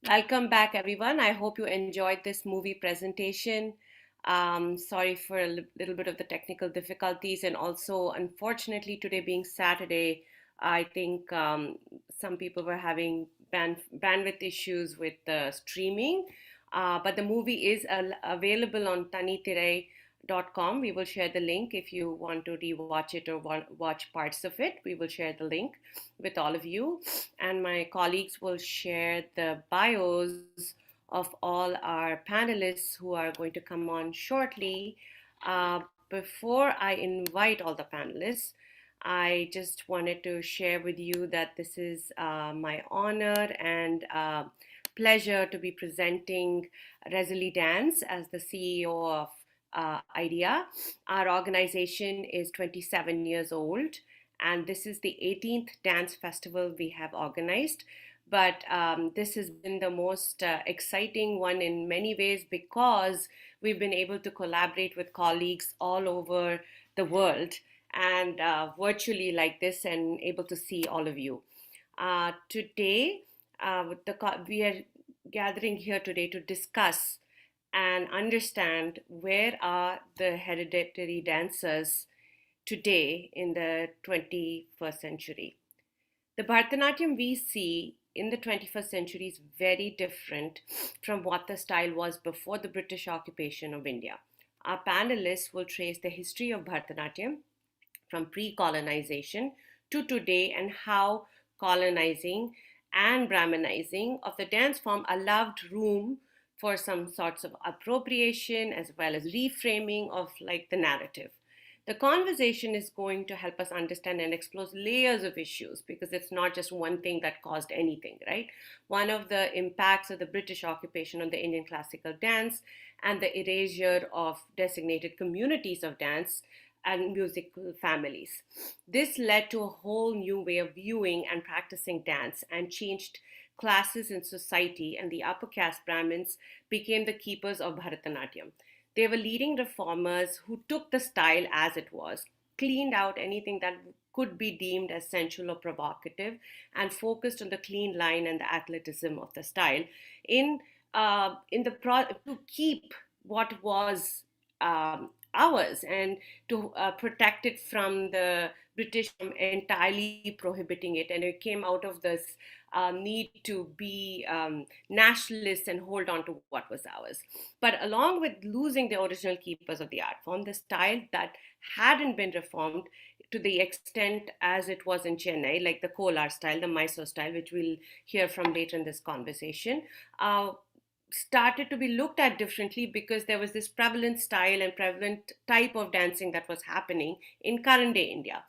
Welcome back, everyone. I hope you enjoyed this movie presentation. Sorry for a little bit of the technical difficulties, and also, unfortunately, today being Saturday, I think some people were having bandwidth issues with the streaming. But the movie is available on tanitirai.com. We will share the link if you want to rewatch it or watch parts of it. We will share the link with all of you, and my colleagues will share the bios of all our panelists who are going to come on shortly. Uh, Before I invite all the panelists, I just wanted to share with you that this is my honor and pleasure to be presenting ResiliDance as the CEO of IDEA. Our organization is 27 years old, and this is the 18th dance festival we have organized. But this has been the most exciting one in many ways because we've been able to collaborate with colleagues all over the world and virtually like this and able to see all of you. Today, we are gathering here today to discuss and understand where are the hereditary dancers today in the 21st century. The Bharatanatyam we see in the 21st century is very different from what the style was before the British occupation of India. Our panelists will trace the history of Bharatanatyam from pre-colonization to today and how colonizing and Brahmanizing of the dance form allowed room for some sorts of appropriation as well as reframing of like the narrative. The conversation is going to help us understand and explore layers of issues because it's not just one thing that caused anything, right? One of the impacts of the British occupation on the Indian classical dance and the erasure of designated communities of dance and musical families. This led to a whole new way of viewing and practicing dance and changed classes in society, and the upper caste Brahmins became the keepers of Bharatanatyam. They were leading reformers who took the style as it was, cleaned out anything that could be deemed as sensual or provocative, and focused on the clean line and the athleticism of the style in to keep what was ours and to protect it from the British from entirely prohibiting it. And it came out of this need to be nationalists and hold on to what was ours. But along with losing the original keepers of the art form, the style that hadn't been reformed to the extent as it was in Chennai, like the Kolar style, the Mysore style, which we'll hear from later in this conversation, started to be looked at differently because there was this prevalent style and prevalent type of dancing that was happening in current day India.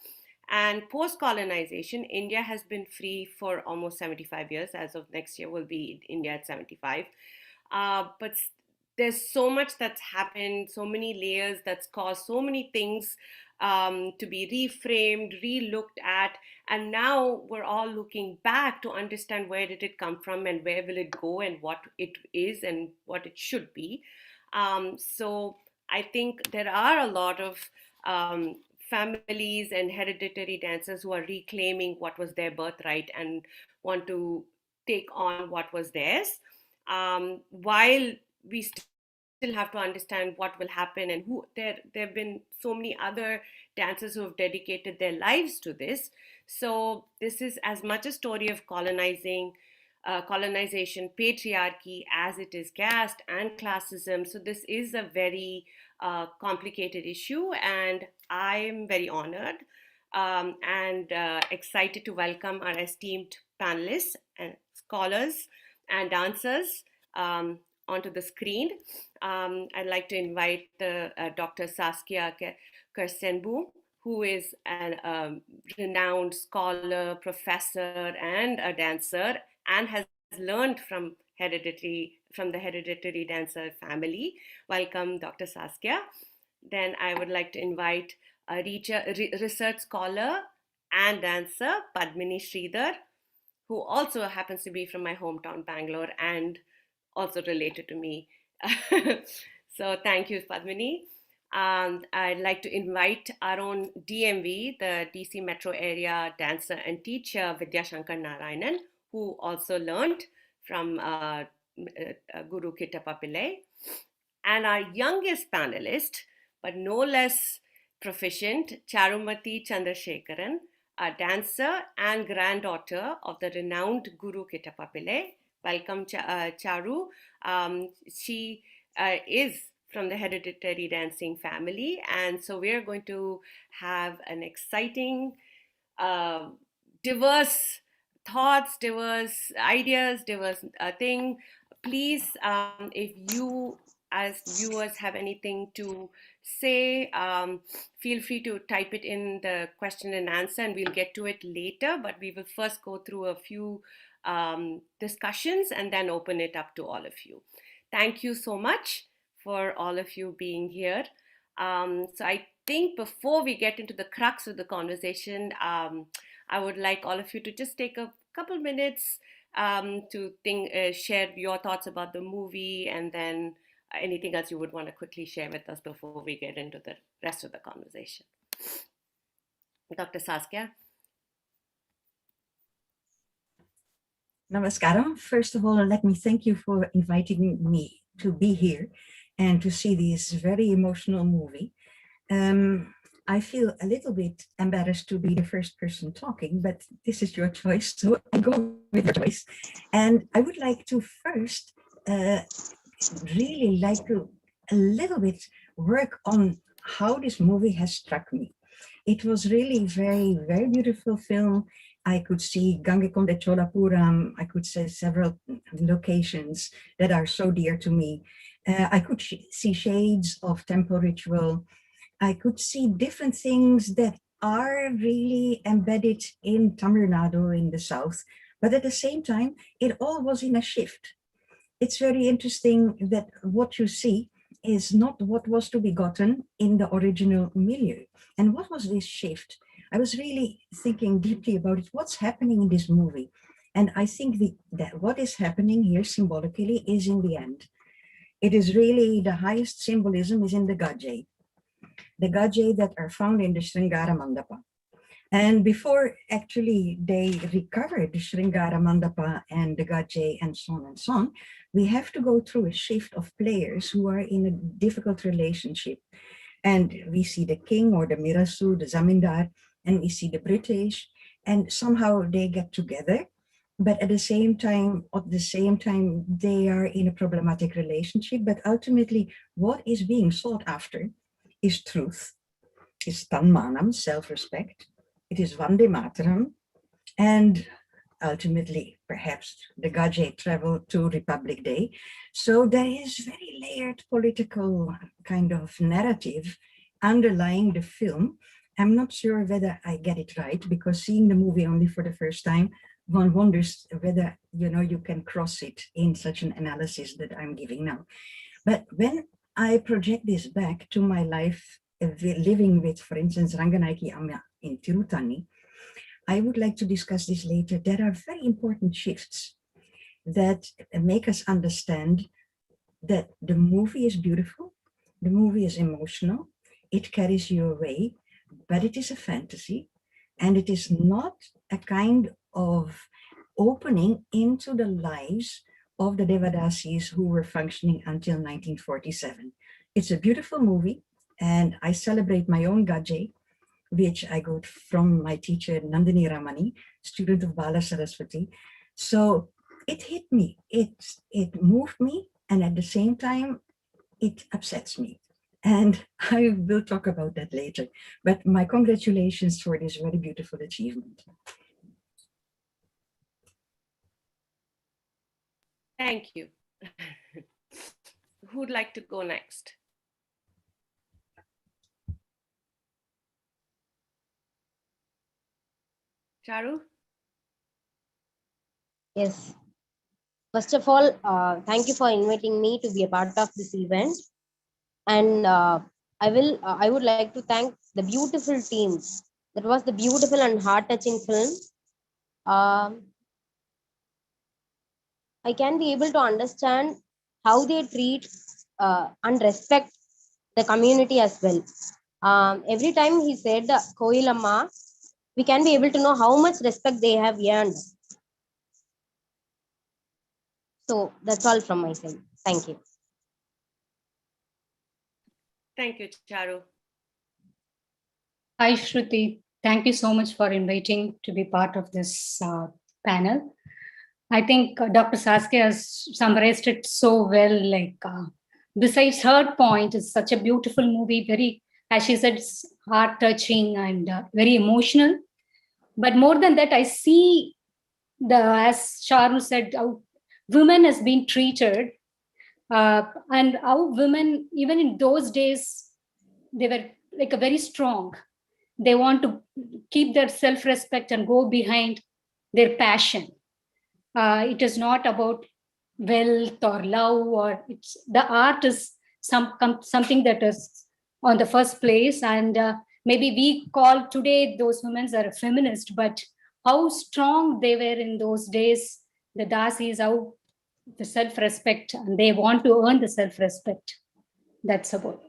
And post colonization, India has been free for almost 75 years. As of next year, will be India at 75. But there's so much that's happened, so many layers that's caused so many things to be reframed, re-looked at, and now we're all looking back to understand where did it come from and where will it go and what it is and what it should be. So I think there are a lot of families and hereditary dancers who are reclaiming what was their birthright and want to take on what was theirs, while we still have to understand what will happen and who there have been so many other dancers who have dedicated their lives to this. So this is as much a story of colonization, patriarchy, as it is caste and classism. So this is a very complicated issue, and I'm very honored and excited to welcome our esteemed panelists and scholars and dancers onto the screen. I'd like to invite the Dr. Saskia Kersenboom, who is a renowned scholar, professor, and a dancer, and has learned from the hereditary dancer family. Welcome, Dr. Saskia. Then I would like to invite a research scholar and dancer, Padmini Sreedhar, who also happens to be from my hometown, Bangalore, and also related to me. So thank you, Padmini. I'd like to invite our own DMV, the DC metro area dancer and teacher, Vidya Shankaranarayanan, who also learned from Guru Kittappa Pillai, and our youngest panelist, but no less proficient, Charumathi Chandrasekharan, a dancer and granddaughter of the renowned Guru Kittappa Pillai. Welcome, Charu. She is from the Hereditary dancing family, and so we're going to have an exciting, uh, diverse thoughts, diverse ideas, diverse thing. Please, if you as viewers have anything to say, feel free to type it in the question and answer, and we'll get to it later. But we will first go through a few discussions and then open it up to all of you. Thank you so much for all of you being here. So I think before we get into the crux of the conversation, I would like all of you to just take a couple minutes to share your thoughts about the movie, and then anything else you would want to quickly share with us before we get into the rest of the conversation. Dr. Saskia? Namaskaram. First of all, let me thank you for inviting me to be here and to see this very emotional movie. I feel a little bit embarrassed to be the first person talking, but this is your choice, so I go with your choice. And I would like to first really like to a little bit work on how this movie has struck me. It was really very, very beautiful film. I could see Gangekonde Cholapuram. I could see several locations that are so dear to me. I could see shades of temple ritual. I could see different things that are really embedded in Tamil Nadu in the south. But at the same time, it all was in a shift. It's very interesting that what you see is not what was to be gotten in the original milieu. And what was this shift? I was really thinking deeply about it. What's happening in this movie? And I think that what is happening here symbolically is in the end. It is really the highest symbolism is in the Gaje that are found in the Sringara Mandapa. And before actually they recovered the Sringara Mandapa and the Gaje and so on, we have to go through a shift of players who are in a difficult relationship. And we see the king or the Mirasu, the Zamindar, and we see the British, and somehow they get together. But at the same time, they are in a problematic relationship. But ultimately, what is being sought after is truth, is Tanmanam, self-respect. It is Vande Mataram, and ultimately, perhaps the Gaje travel to Republic Day. So there is very layered political kind of narrative underlying the film. I'm not sure whether I get it right, because seeing the movie only for the first time, one wonders whether you can cross it in such an analysis that I'm giving now. But when I project this back to my life living with, for instance, Ranganaiki Amma in Tirutani, I would like to discuss this later. There are very important shifts that make us understand that the movie is beautiful, the movie is emotional, it carries you away, but it is a fantasy, and it is not a kind of opening into the lives of the Devadasis who were functioning until 1947. It's a beautiful movie, and I celebrate my own Gaje, which I got from my teacher, Nandini Ramani, student of Bala Saraswati. So it hit me, it moved me, and at the same time, it upsets me. And I will talk about that later. But my congratulations for this very beautiful achievement. Thank you. Who'd like to go next? Charu? Yes. First of all, thank you for inviting me to be a part of this event. And I would like to thank the beautiful teams. That was the beautiful and heart-touching film. I can be able to understand how they treat and respect the community as well. Every time he said Koilamma, we can be able to know how much respect they have earned. So that's all from my side. Thank you. Thank you, Charu. Hi, Shruthi. Thank you so much for inviting to be part of this panel. I think Dr. Saskia has summarized it so well. Besides her point, it's such a beautiful movie, very, as she said, it's heart-touching and very emotional. But more than that, I see as Charu said, how women has been treated, and how women, even in those days, they were like a very strong. They want to keep their self-respect and go behind their passion. It is not about wealth or love, or it's the art is something that is on the first place. And maybe we call today those women are a feminist, but how strong they were in those days, the Dasis, how the self-respect, and they want to earn the self-respect. That's about it.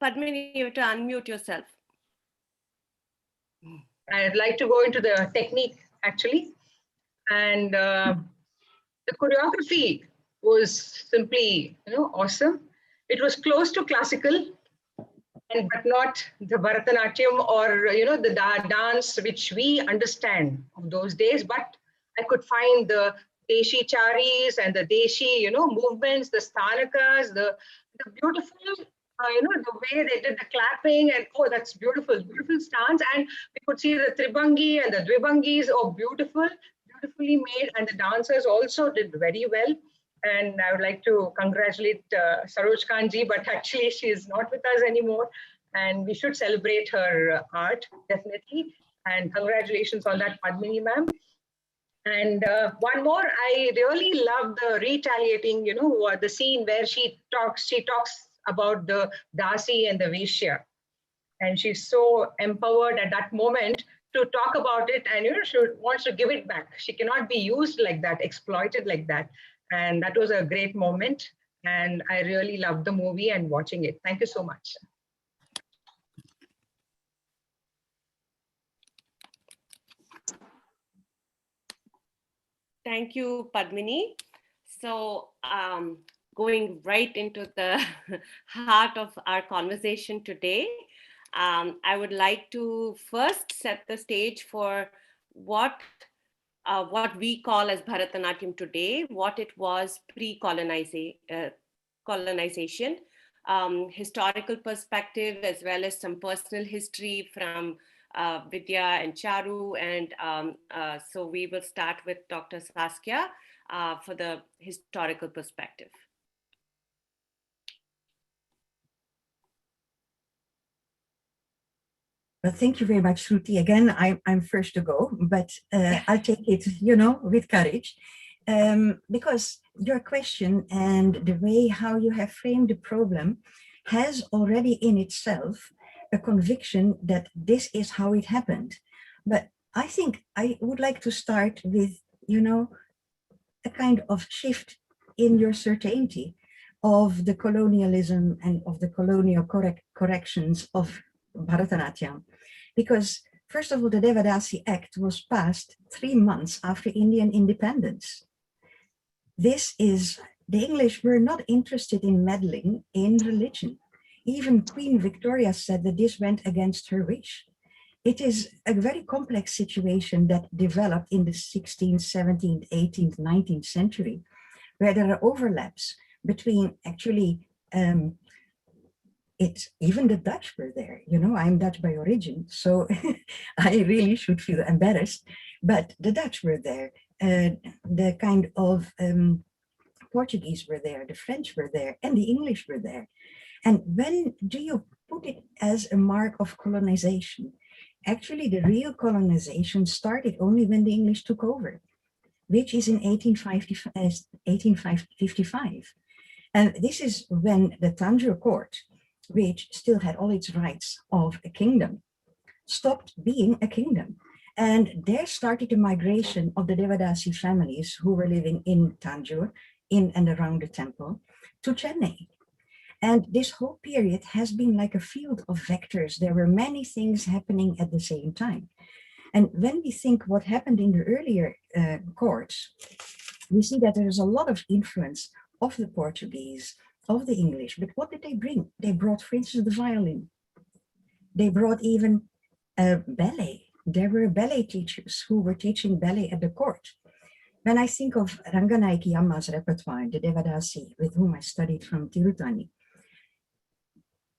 Padmini, you have to unmute yourself. I'd like to go into the technique actually. And the choreography was simply, awesome. It was close to classical, but not the Bharatanatyam or, the dance which we understand of those days. But I could find the Deshi charis and the Deshi, movements, the stanakas, the beautiful, the way they did the clapping, and oh, that's beautiful, beautiful stance. And we could see the Tribangi and the Dvibangis, oh, beautiful, beautifully made. And the dancers also did very well. And I would like to congratulate Saroj Khanji, but actually she is not with us anymore. And we should celebrate her art, definitely. And congratulations on that, Padmini ma'am. And one more, I really love the retaliating, the scene where she talks about the Dasi and the Vishya. And she's so empowered at that moment to talk about it, and she wants to give it back. She cannot be used like that, exploited like that. And that was a great moment. And I really loved the movie and watching it. Thank you so much. Thank you, Padmini. So going right into the heart of our conversation today, I would like to first set the stage for what we call as Bharatanatyam today, what it was pre-colonization, historical perspective, as well as some personal history from Vidya and Charu. And so we will start with Dr. Saskia for the historical perspective. Well, thank you very much, Shruthi. Again, I'm first to go, but I'll take it, with courage. Because your question and the way how you have framed the problem has already in itself a conviction that this is how it happened. But I think I would like to start with, a kind of shift in your certainty of the colonialism and of the colonial corrections of Bharatanatyam. Because first of all, the Devadasi Act was passed 3 months after Indian independence. The English were not interested in meddling in religion. Even Queen Victoria said that this went against her wish. It is a very complex situation that developed in the 16th, 17th, 18th, 19th century, where there are overlaps between actually, even the Dutch were there. I'm Dutch by origin, so I really should feel embarrassed, but the Dutch were there. The kind of Portuguese were there, the French were there, and the English were there. And when do you put it as a mark of colonization? Actually, the real colonization started only when the English took over, which is in 1855. And this is when the Tanjore court, which still had all its rights of a kingdom, stopped being a kingdom. And there started the migration of the Devadasi families who were living in Tanjore, in and around the temple, to Chennai. And this whole period has been like a field of vectors. There were many things happening at the same time. And when we think what happened in the earlier courts, we see that there is a lot of influence of the Portuguese, of the English. But what did they bring? They brought, for instance, the violin. They brought even ballet. There were ballet teachers who were teaching ballet at the court. When I think of Ranganaiki Amma's repertoire, the Devadasi, with whom I studied from Tirutani,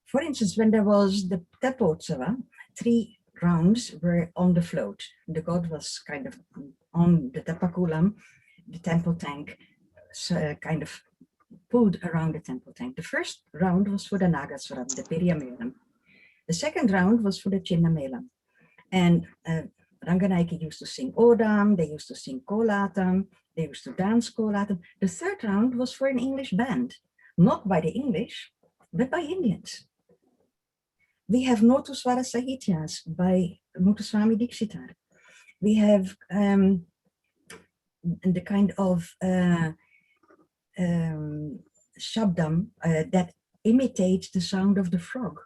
for instance, when there was the Tepotsava, 3 rounds were on the float. The god was kind of on the Tepakulam, the temple tank, kind of pulled around the temple tank. The first round was for the Nagaswaram, the Periyamelam. The second round was for the Chinnamelam. And Ranganaiki used to sing Odam, they used to sing Kolatam, they used to dance Kolatam. The third round was for an English band, not by the English, but by Indians. We have Notuswara Sahityas by Muthuswami Dikshitar. We have the kind of shabdam that imitates the sound of the frog.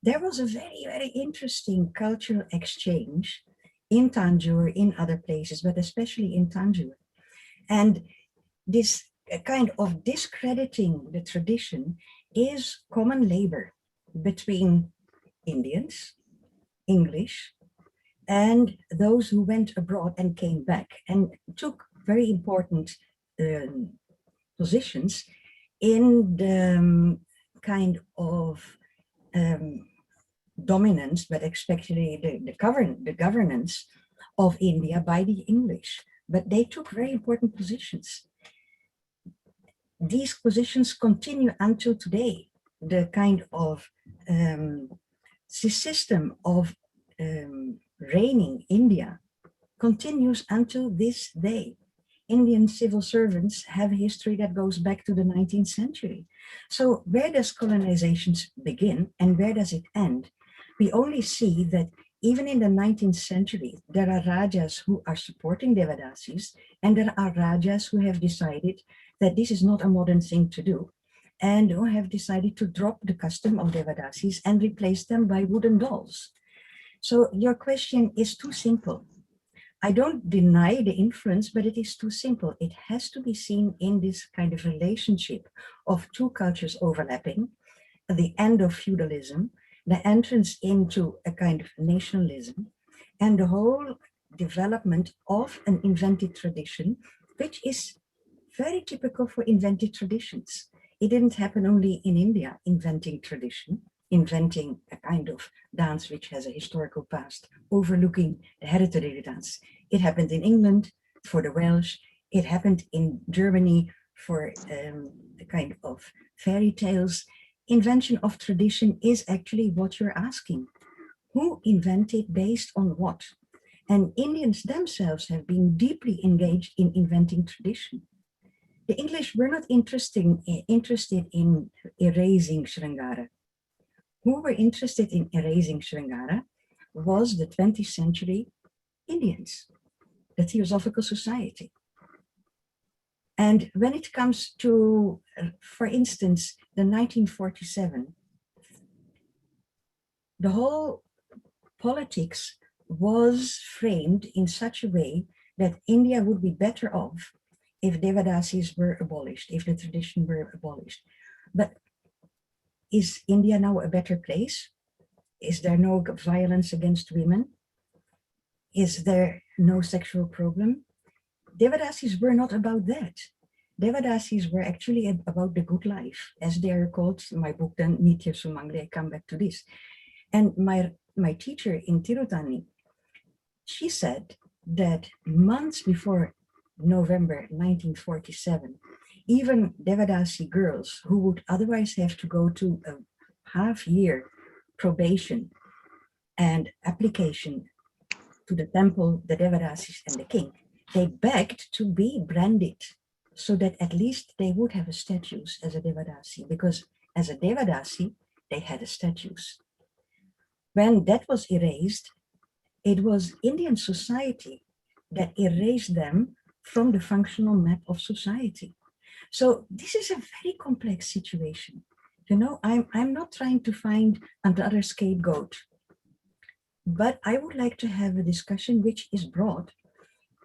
There was a very, very interesting cultural exchange in Tanjore, in other places, but especially in Tanjore. And this kind of discrediting the tradition is common labor between Indians, English, and those who went abroad and came back and took very important positions in the kind of dominance, but especially the governance of India by the English. But they took very important positions. These positions continue until today. The kind of system of reigning India continues until this day. Indian civil servants have a history that goes back to the 19th century. So where does colonization begin and where does it end? We only see that even in the 19th century, there are Rajas who are supporting Devadasis, and there are Rajas who have decided that this is not a modern thing to do, and who have decided to drop the custom of Devadasis and replace them by wooden dolls. So your question is too simple. I don't deny the influence, but it is too simple. It has to be seen in this kind of relationship of 2 cultures overlapping, the end of feudalism, the entrance into a kind of nationalism, and the whole development of an invented tradition, which is very typical for invented traditions. It didn't happen only in India, inventing tradition, inventing a kind of dance which has a historical past, overlooking the hereditary dance. It happened in England for the Welsh. It happened in Germany for the kind of fairy tales. Invention of tradition is actually what you're asking. Who invented based on what? And Indians themselves have been deeply engaged in inventing tradition. The English were not interested in erasing Sringara. Who were interested in erasing Sringara was the 20th century Indians, the Theosophical Society. And when it comes to, for instance, the 1947, the whole politics was framed in such a way that India would be better off if Devadasis were abolished, if the tradition were abolished. But is India now a better place? Is there no violence against women? Is there no sexual problem? Devadasis were not about that. Devadasis were actually about the good life, as they are called. My book, then Nitya Sumangle, I come back to this. And my teacher in Tirutani, she said that months before November 1947, even Devadasi girls who would otherwise have to go to a half-year probation and application to the temple, the Devadasis and the king, they begged to be branded so that at least they would have a status as a Devadasi, because as a Devadasi, they had a status. When that was erased, it was Indian society that erased them from the functional map of society. So this is a very complex situation. You know, I'm not trying to find another scapegoat, but I would like to have a discussion which is broad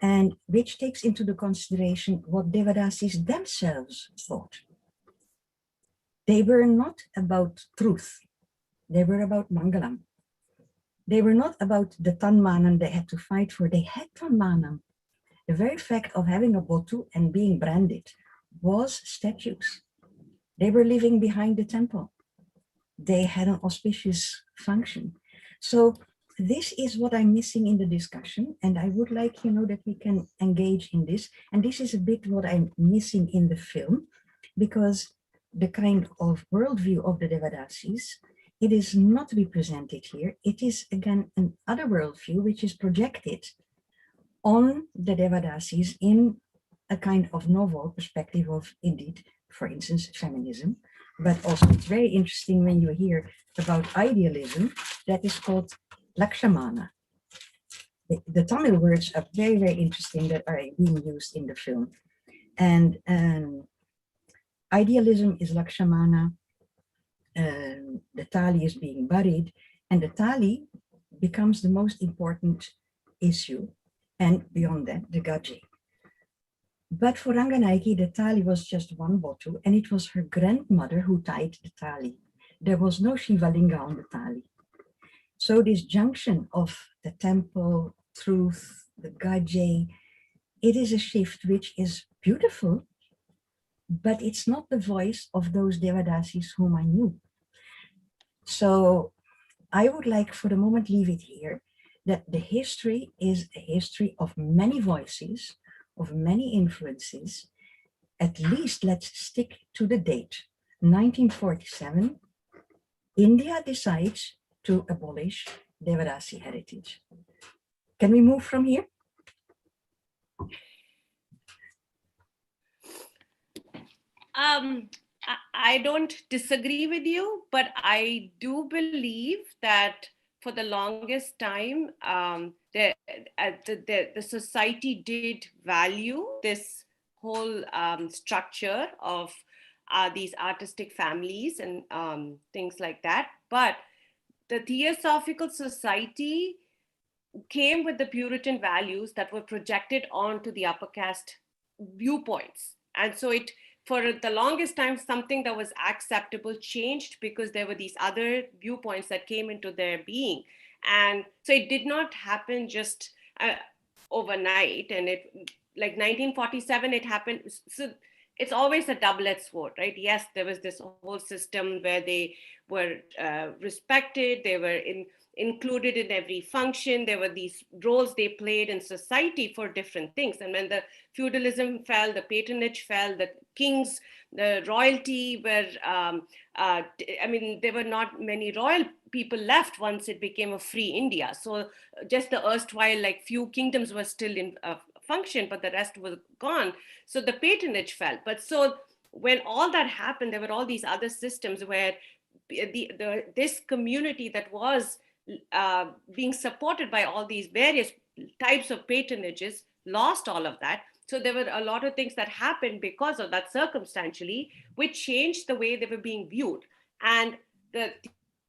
and which takes into the consideration what Devadasis themselves thought. They were not about truth. They were about Mangalam. They were not about the Tanmanam they had to fight for. They had Tanmanam. The very fact of having a botu and being branded was statues. They were living behind the temple. They had an auspicious function. So this is what I'm missing in the discussion. And I would like, that we can engage in this. And this is a bit what I'm missing in the film, because the kind of worldview of the Devadasis, it is not represented here. It is, again, another worldview which is projected on the Devadasis in a kind of novel perspective of, indeed, for instance, feminism. But also it's very interesting when you hear about idealism, that is called Lakshamana. The Tamil words are very, very interesting that are being used in the film. And idealism is Lakshamana, the Tali is being buried, and the Tali becomes the most important issue. And beyond that, the Gaji. But for Ranganaiki, the Tali was just one botu, and it was her grandmother who tied the Tali. There was no Shivalinga on the Tali. So this junction of the temple, truth, the Gaji, it is a shift which is beautiful, but it's not the voice of those Devadasis whom I knew. So I would like for the moment leave it here, that the history is a history of many voices, of many influences. At least let's stick to the date. 1947, India decides to abolish Devadasi heritage. Can we move from here? I don't disagree with you, but I do believe that for the longest time, the society did value this whole structure of these artistic families and things like that. But the Theosophical Society came with the Puritan values that were projected onto the upper caste viewpoints. And so it, for the longest time, something that was acceptable changed because there were these other viewpoints that came into their being. And so it did not happen just overnight. And it, like 1947, it happened. So it's always a double-edged sword, right? Yes, there was this whole system where they were respected, they were included in every function. There were these roles they played in society for different things. And when the feudalism fell, the patronage fell, the kings, the royalty were, there were not many royal people left once it became a free India. So just the erstwhile, like few kingdoms were still in function, but the rest was gone. So the patronage fell. But so when all that happened, there were all these other systems where this community that was being supported by all these various types of patronages lost all of that. So there were a lot of things that happened because of that circumstantially, which changed the way they were being viewed. And the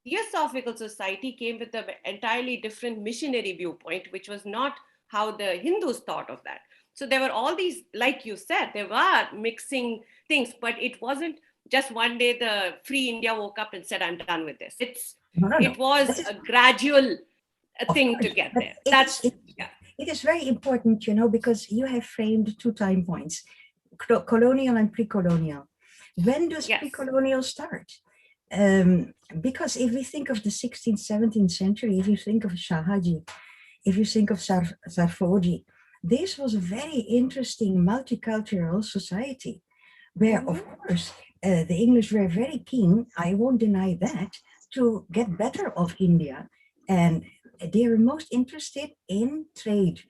Theosophical Society came with an entirely different missionary viewpoint, which was not how the Hindus thought of that. So there were all these, like you said, there were mixing things, but it wasn't just one day the free India woke up and said, I'm done with this. It was a gradual thing to get there. It is very important, because you have framed 2 time points, colonial and pre-colonial. When does pre-colonial start? Because if we think of the 16th, 17th century, if you think of Shahaji, if you think of Sarfoji, this was a very interesting multicultural society where, of course, the English were very keen, I won't deny that, to get better of India. And they were most interested in trade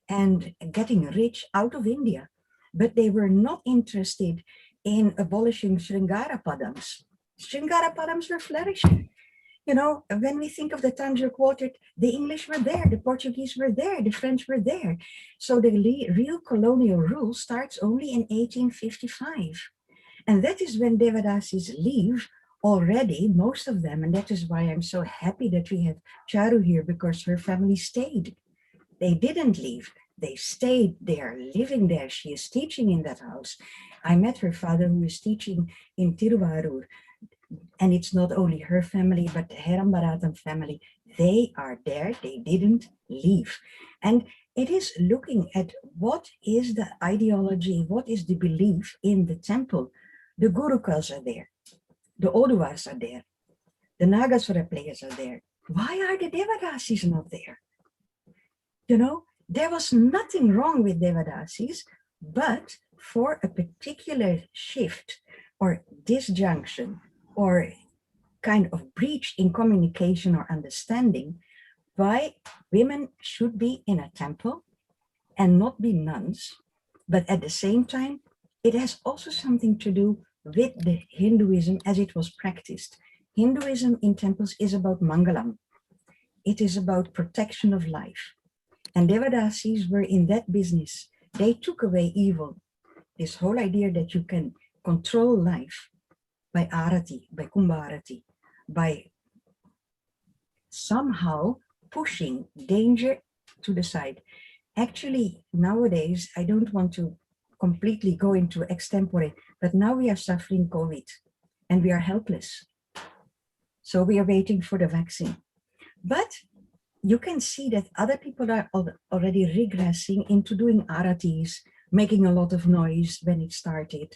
and getting rich out of India. But they were not interested in abolishing Sringara Padams. Sringara Padams were flourishing. When we think of the times you quoted, the English were there, the Portuguese were there, the French were there. So the real colonial rule starts only in 1855. And that is when Devadasis leave already, most of them, and that is why I'm so happy that we have Charu here, because her family stayed. They didn't leave. They stayed. They are living there. She is teaching in that house. I met her father, who is teaching in Tiruvarur. And it's not only her family, but the Herambaratham family. They are there. They didn't leave. And it is looking at what is the ideology, what is the belief in the temple. The Gurukuls are there. The Oduvars are there. The Nagaswara players are there. Why are the Devadasis not there? You know, there was nothing wrong with Devadasis, but for a particular shift or disjunction or kind of breach in communication or understanding, why women should be in a temple and not be nuns, but at the same time, it has also something to do with the Hinduism as it was practiced. Hinduism in temples is about Mangalam. It is about protection of life. And Devadasis were in that business. They took away evil. This whole idea that you can control life by arati, by kumbharati, by somehow pushing danger to the side. Actually, nowadays, I don't want to completely go into extempore, but now we are suffering COVID and we are helpless. So we are waiting for the vaccine. But you can see that other people are already regressing into doing aratis, making a lot of noise when it started,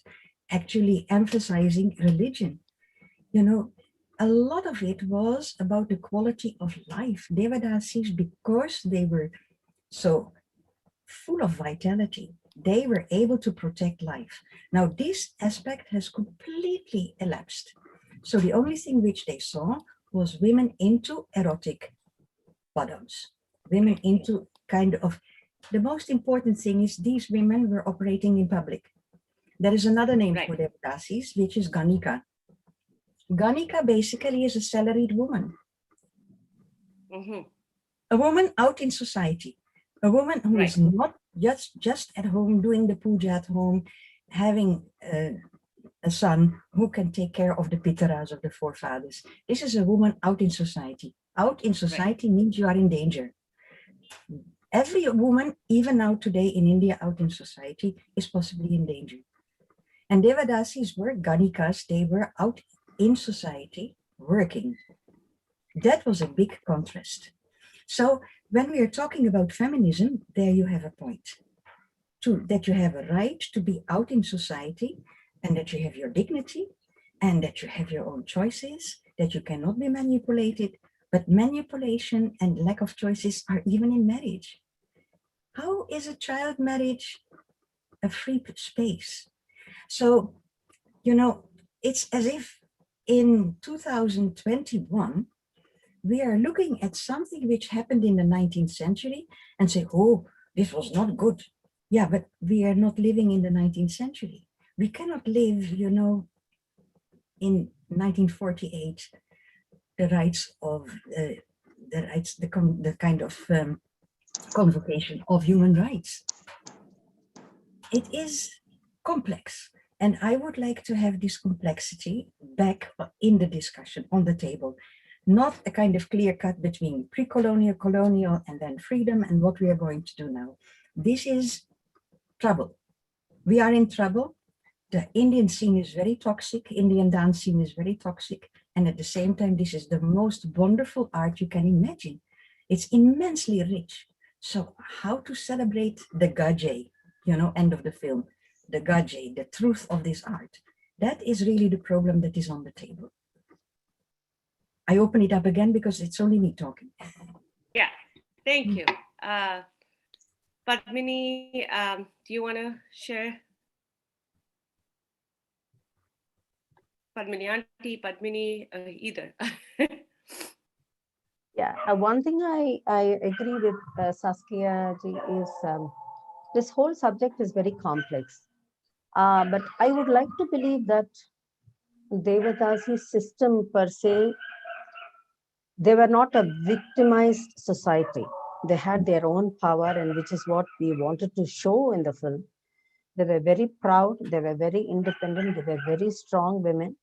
actually emphasizing religion. You know, a lot of it was about the quality of life. Devadasis, because they were so full of vitality, they were able to protect life. Now, this aspect has completely elapsed. So the only thing which they saw was women into erotic bottoms, women into kind of, the most important thing is these women were operating in public. There is another name for Devadasis, which is Ganika. Ganika basically is a salaried woman. A woman out in society, a woman who is not just at home doing the puja at home, having a son who can take care of the pitaras of the forefathers. This is a woman out in society. Out in society means you are in danger. Every woman, even now today in India, out in society is possibly in danger. And Devadasis were Ganikas, they were out in society working. That was a big contrast. So when we are talking about feminism, there you have a point. That you have a right to be out in society and that you have your dignity and that you have your own choices, that you cannot be manipulated, but manipulation and lack of choices are even in marriage. How is a child marriage a free space? So, you know, it's as if in 2021, we are looking at something which happened in the 19th century and say, oh, this was not good. Yeah, but we are not living in the 19th century. We cannot live, you know, in 1948, the rights of the kind of convocation of human rights. It is complex. And I would like to have this complexity back in the discussion on the table, not a kind of clear cut between pre-colonial, colonial, and then freedom and what we are going to do now. This is trouble. We are in trouble. The Indian scene is very toxic. Indian dance scene is very toxic. And at the same time, this is the most wonderful art you can imagine. It's immensely rich. So how to celebrate the Gaje, you know, end of the film, the Gaje, the truth of this art. That is really the problem that is on the table. I open it up again because it's only me talking. Yeah, thank you. Padmini, do you want to share? Padmini Auntie, Padmini, either. Yeah, one thing I agree with Saskia ji is this whole subject is very complex. But I would like to believe that Devadasi system per se, they were not a victimized society. They had their own power, and which is what we wanted to show in the film. They were very proud, they were very independent, they were very strong women.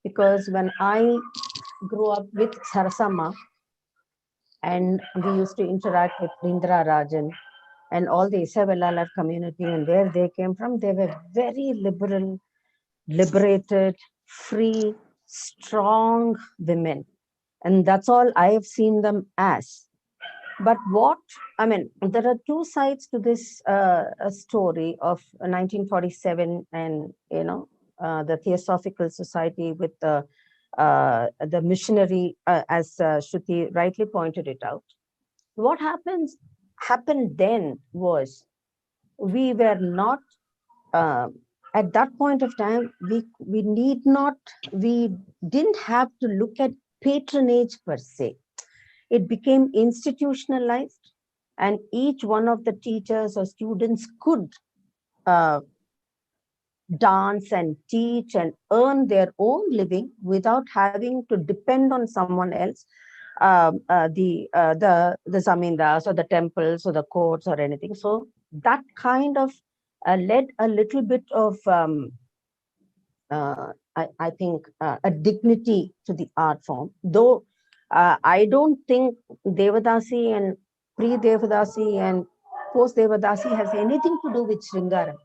because when I grew up with Sarasama, and we used to interact with Indra Rajan and all the Isabella community and where they came from, they were very liberal, liberated, free, strong women. And that's all I have seen them as. But what, I mean, there are two sides to this story of 1947 and, the Theosophical Society with the missionary, as Shruthi rightly pointed it out. What happened then was we were not, uh, at that point of time, we didn't have to look at patronage per se. It became institutionalized, and each one of the teachers or students could uh, dance and teach and earn their own living without having to depend on someone else, the zamindars or the temples or the courts or anything. So that kind of led a little bit of I think a dignity to the art form. Though I don't think Devadasi and pre-Devadasi and post-Devadasi has anything to do with Sringaram,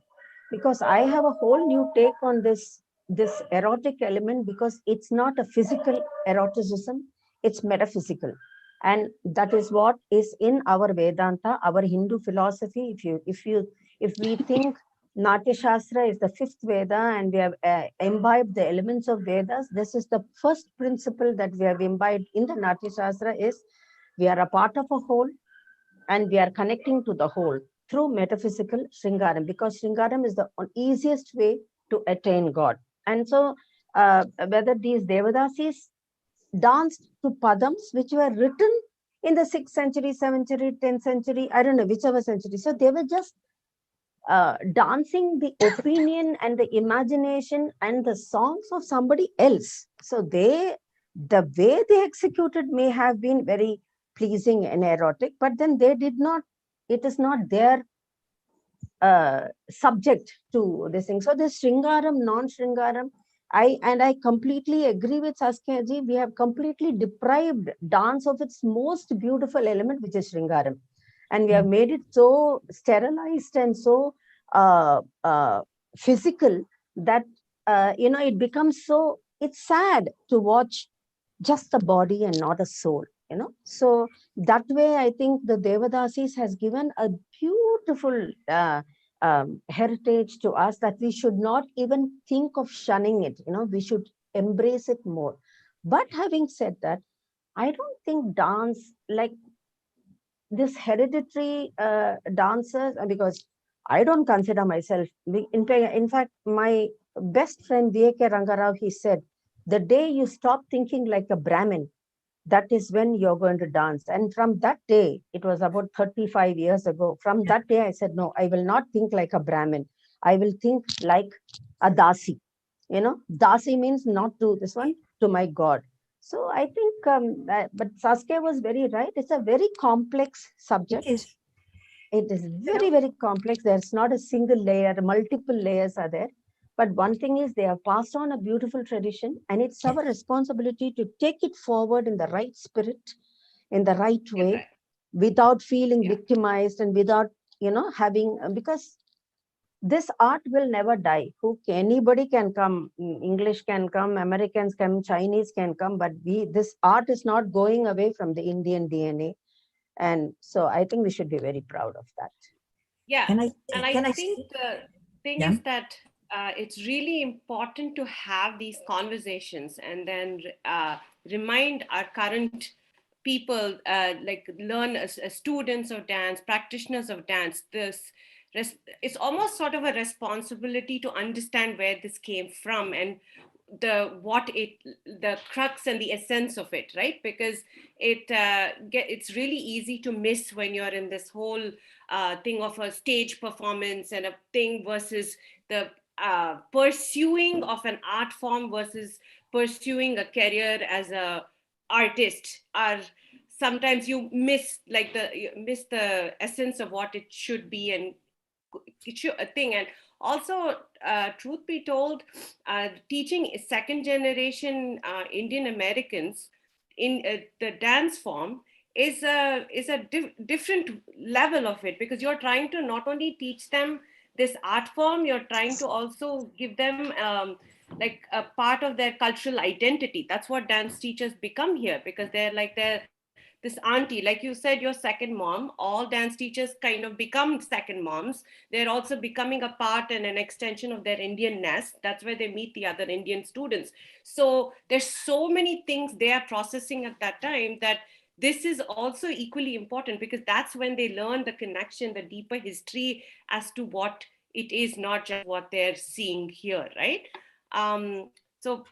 because I have a whole new take on this erotic element, because it's not a physical eroticism, it's metaphysical. And that is what is in our Vedanta, our Hindu philosophy. If we think Natya Shastra is the fifth Veda and we have imbibed the elements of Vedas, this is the first principle that we have imbibed in the Natya Shastra, is we are a part of a whole and we are connecting to the whole through metaphysical Sringaram, because Sringaram is the easiest way to attain God. And so whether these Devadasis danced to padams which were written in the 6th century, 7th century, 10th century, I don't know, whichever century. So they were just dancing the opinion and the imagination and the songs of somebody else. So the way they executed may have been very pleasing and erotic, but then they did not, it is not their subject to this thing. So this Sringaram, non-Sringaram, I completely agree with Saskia ji. We have completely deprived dance of its most beautiful element, which is Sringaram. And we have made it so sterilized and so physical that, it becomes so, it's sad to watch just the body and not a soul, So that way, I think the Devadasis has given a beautiful heritage to us that we should not even think of shunning it, we should embrace it more. But having said that, I don't think dance, like this hereditary dancers, because I don't consider myself, in fact, my best friend V.A.K. Rangarao, he said, the day you stop thinking like a Brahmin, that is when you're going to dance. And from that day, it was about 35 years ago, from that day I said, no, I will not think like a Brahmin. I will think like a Dasi. Dasi means not to this one, to my God. So I think, but Saskia was very right. It's a very complex subject. It is very, very complex. There's not a single layer, multiple layers are there. But one thing is they have passed on a beautiful tradition, and it's our responsibility to take it forward in the right spirit, in the right way, without feeling victimized and without, having, because this art will never die. Anybody can come, English can come, Americans can, Chinese can come, but this art is not going away from the Indian DNA. And so I think we should be very proud of that. Yeah, and I think the thing is that it's really important to have these conversations and then remind our current people, like learn as students of dance, practitioners of dance, it's almost sort of a responsibility to understand where this came from and the crux and the essence of it, right? Because it's really easy to miss when you're in this whole thing of a stage performance and a thing versus the pursuing of an art form versus pursuing a career as a artist. Are sometimes you miss the essence of what it should be and it should a thing. And Also, truth be told, teaching second generation Indian Americans in the dance form is a different level of it, because you're trying to not only teach them this art form, you're trying to also give them like a part of their cultural identity. That's what dance teachers become here, because they're this auntie, like you said, your second mom. All dance teachers kind of become second moms. They're also becoming a part and an extension of their Indian nest. That's where they meet the other Indian students. So there's so many things they are processing at that time, that this is also equally important, because that's when they learn the connection, the deeper history as to what it is, not just what they're seeing here, right? So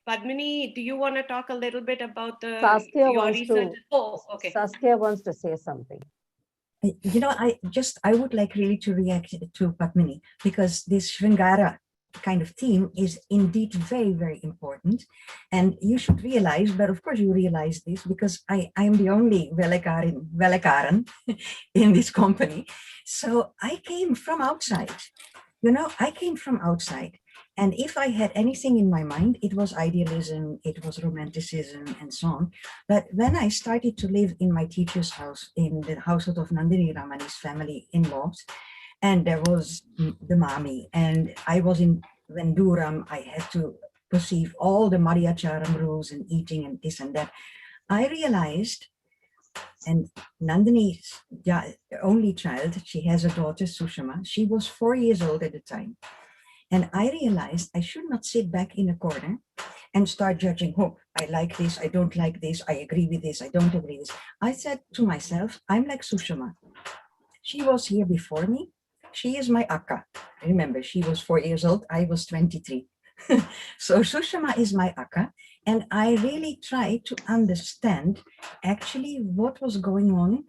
Padmini, do you want to talk a little bit about Saskia your wants research? to Oh, okay. Saskia wants to say something. I would like really to react to Padmini, because this Sringara kind of theme is indeed very, very important. And you should realize, but of course you realize this, because I am the only Velekaran in this company. So I came from outside. I came from outside. And if I had anything in my mind, it was idealism, it was romanticism, and so on. But when I started to live in my teacher's house, in the household of Nandini Ramani's family in-laws, and there was the mami, and I was in Venduram, I had to perceive all the Mariacharam rules and eating and this and that. I realized, and Nandini's only child, she has a daughter, Sushama, she was 4 years old at the time. And I realized I should not sit back in a corner and start judging, oh, I like this, I don't like this, I agree with this, I don't agree with this. I said to myself, I'm like Sushama. She was here before me. She is my akka. Remember, she was 4 years old, I was 23. So Sushama is my akka. And I really tried to understand actually what was going on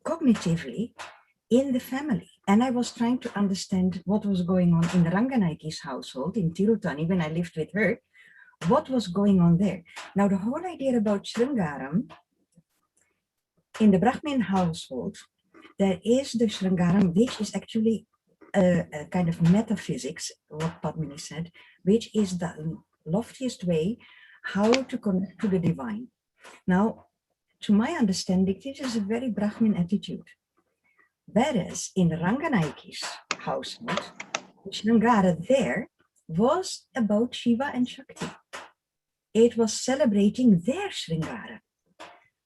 cognitively in the family. And I was trying to understand what was going on in Ranganaiki's household in Tirutani when I lived with her, what was going on there. Now, the whole idea about Sringaram, in the Brahmin household, there is the Sringaram, which is actually a kind of metaphysics, what Padmini said, which is the loftiest way how to connect to the divine. Now, to my understanding, this is a very Brahmin attitude. Whereas in Ranganaiki's household, Sringara there was about Shiva and Shakti. It was celebrating their Sringara.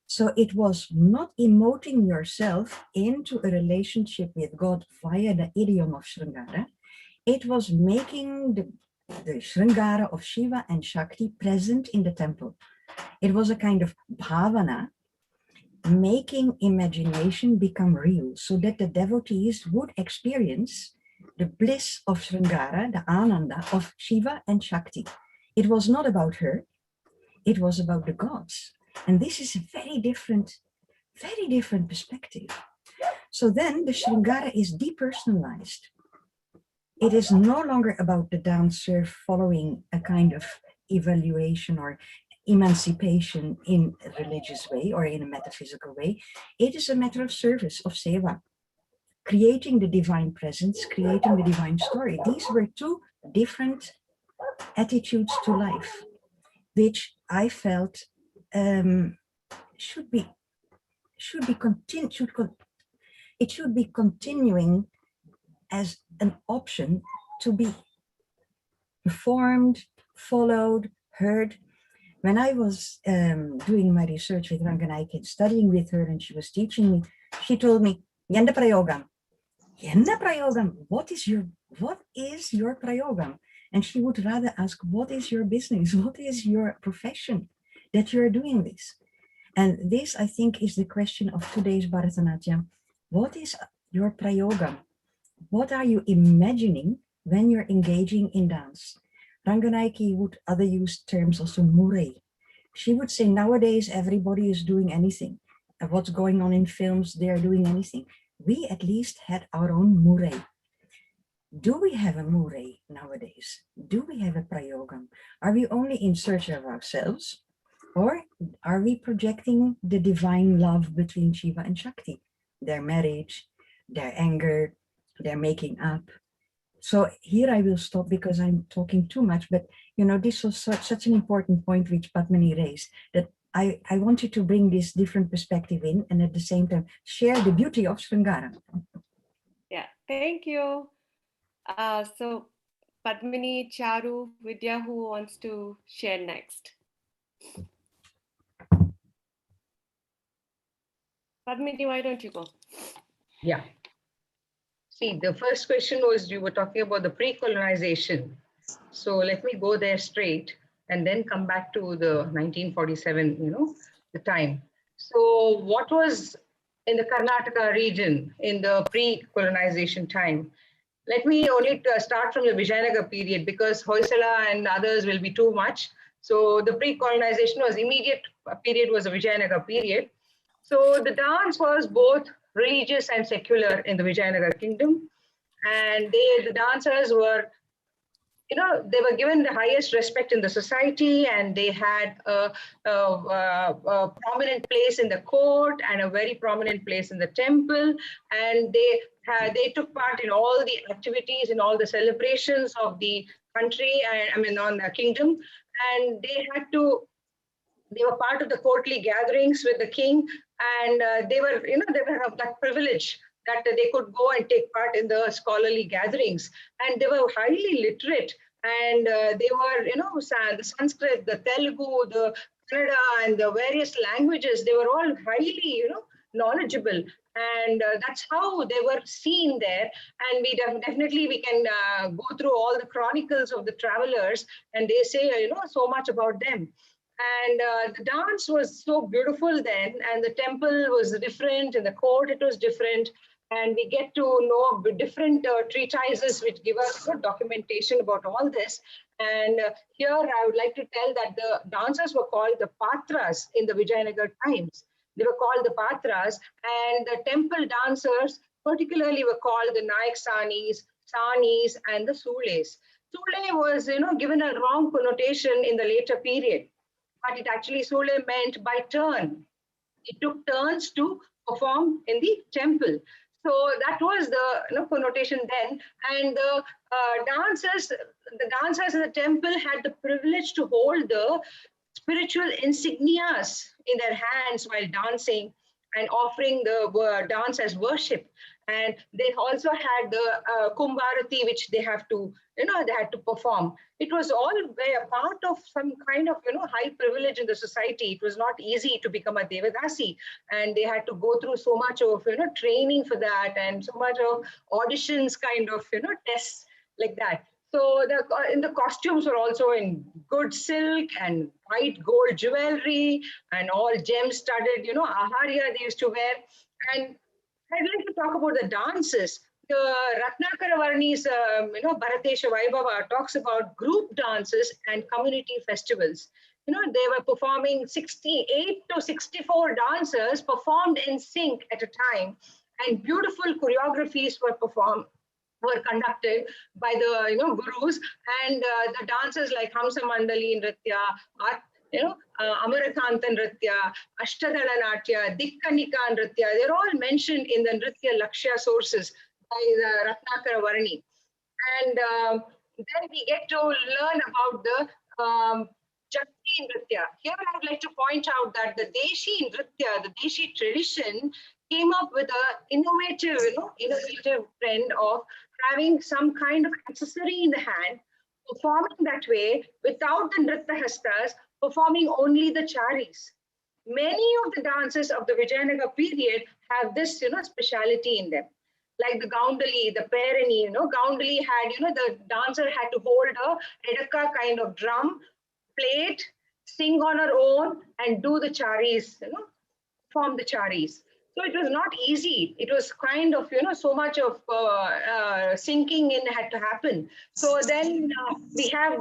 So it was not emoting yourself into a relationship with God via the idiom of Sringara. It was making the Sringara of Shiva and Shakti present in the temple. It was a kind of bhavana, making imagination become real, so that the devotees would experience the bliss of Sringara, the Ananda of Shiva and Shakti. It was not about her, it was about the gods. And this is a very different perspective. So then the Sringara is depersonalized. It is no longer about the dancer following a kind of evaluation or emancipation in a religious way or in a metaphysical way. It is a matter of service, of seva, creating the divine presence, creating the divine story. These were two different attitudes to life, which I felt should be continuing as an option to be performed, followed, heard. When I was doing my research with Ranganaiki, studying with her, and she was teaching me, she told me, Yenda Prayogam. Yenda Prayogam, what is your Prayogam? And she would rather ask, what is your business? What is your profession that you're doing this? And this, I think, is the question of today's Bharatanatyam. What is your Prayogam? What are you imagining when you're engaging in dance? Ranganaiki would other use terms also murei. She would say nowadays everybody is doing anything. And what's going on in films, they're doing anything. We at least had our own murei. Do we have a murei nowadays? Do we have a prayogam? Are we only in search of ourselves? Or are we projecting the divine love between Shiva and Shakti? Their marriage, their anger, their making up, So here I will stop because I'm talking too much, but this was such an important point which Padmini raised, that I wanted to bring this different perspective in and at the same time share the beauty of Sringara. Yeah, thank you. So Padmini, Charu, Vidya, who wants to share next? Padmini, why don't you go? Yeah. See, the first question was, you were talking about the pre-colonization. So let me go there straight and then come back to the 1947, the time. So what was in the Karnataka region in the pre-colonization time? Let me only start from the Vijayanagar period, because Hoysala and others will be too much. So the pre-colonization was immediate period was the Vijayanagar period. So the dance was both religious and secular in the Vijayanagar kingdom. And the dancers were, they were given the highest respect in the society, and they had a prominent place in the court and a very prominent place in the temple. And they took part in all the activities, in all the celebrations of the country, on the kingdom. And they were part of the courtly gatherings with the king, and they were of that privilege that they could go and take part in the scholarly gatherings, and they were highly literate, and they were, the Sanskrit, the Telugu, the Kannada, and the various languages. They were all highly, knowledgeable, and that's how they were seen there. And definitely we can go through all the chronicles of the travelers, and they say, so much about them. And the dance was so beautiful then, and the temple was different, and the court, it was different. And we get to know different treatises which give us documentation about all this. And here I would like to tell that the dancers were called the Patras in the Vijayanagar times. They were called the Patras, and the temple dancers particularly were called the Nayak Sanis, and the Sules. Sule was, given a wrong connotation in the later period, but it actually Sule meant by turn. It took turns to perform in the temple. So that was the connotation then. And the dancers in the temple had the privilege to hold the spiritual insignias in their hands while dancing and offering the dance as worship. And they also had the Kumbharati, which they have to, they had to perform. It was all a part of some kind of, high privilege in the society. It was not easy to become a Devadasi, and they had to go through so much of, training for that, and so much of auditions kind of, tests like that. So the costumes were also in good silk and white gold jewelry and all gem-studded, aharia they used to wear. And I'd like to talk about the dances. The Ratnakara Varni's, Bharatesha Vaibhava talks about group dances and community festivals. They were performing 68 to 64 dancers performed in sync at a time, and beautiful choreographies were conducted by the gurus, and the dancers like Hamsa Mandali Nritya, Amarakanta Nritya, Ashtadhala Dikkanika Nritya, they're all mentioned in the Nritya Lakshya sources by the Ratnakara Varni. And then we get to learn about the Jakti Nritya. Here I would like to point out that the Deshi Nritya, the Deshi tradition, came up with an innovative trend of having some kind of accessory in the hand, performing that way without the Nritya Hastas, performing only the charis. Many of the dances of the Vijayanagar period have this, speciality in them. Like the Gaundali, the Perani, Gaundali had, the dancer had to hold a Redaka kind of drum, play it, sing on her own, and do the charis, form the charis. So it was not easy. It was kind of, so much of sinking in had to happen. So then we have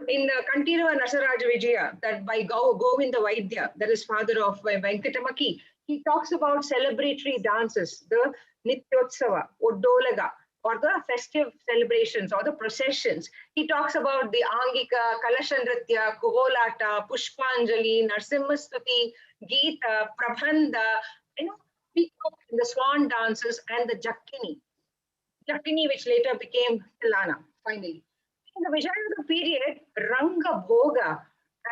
in Kantirava Nasaraja Vijaya, that by Govinda Vaidya, that is father of Venkatamaki, he talks about celebratory dances, the Nityotsava, Oddolaga, or the festive celebrations or the processions. He talks about the Angika, Kalashandritya, Kuvolata, Pushpanjali, Narsimhastuti, Gita, Prabhanda, the swan dances and the Jakkini. Lakini, which later became Tilana, finally. In the Vijayanagar period, Ranga Bhoga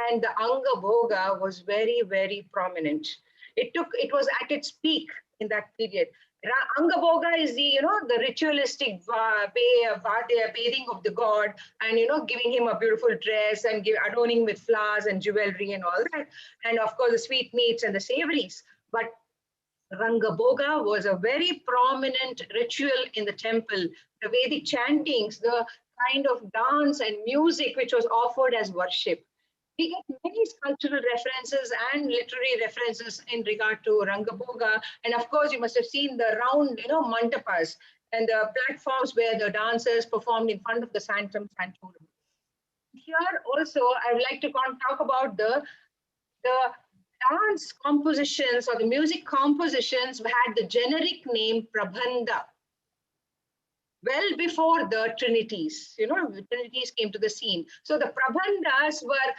and the Anga Bhoga was very, very prominent. It was at its peak in that period. Anga Bhoga is the, the ritualistic bathing of the god, and, giving him a beautiful dress and adorning with flowers and jewelry and all that. And of course, the sweetmeats and the savories. But Rangabhoga was a very prominent ritual in the temple. The Vedic chantings, the kind of dance and music which was offered as worship. We get many sculptural references and literary references in regard to Rangabhoga. And of course, you must have seen the round, mantapas and the platforms where the dancers performed in front of the Sanctum Sanctorum. Here also, I would like to talk about the dance compositions or the music compositions had the generic name Prabandha. Well before the Trinities, the Trinities came to the scene. So the Prabandhas were,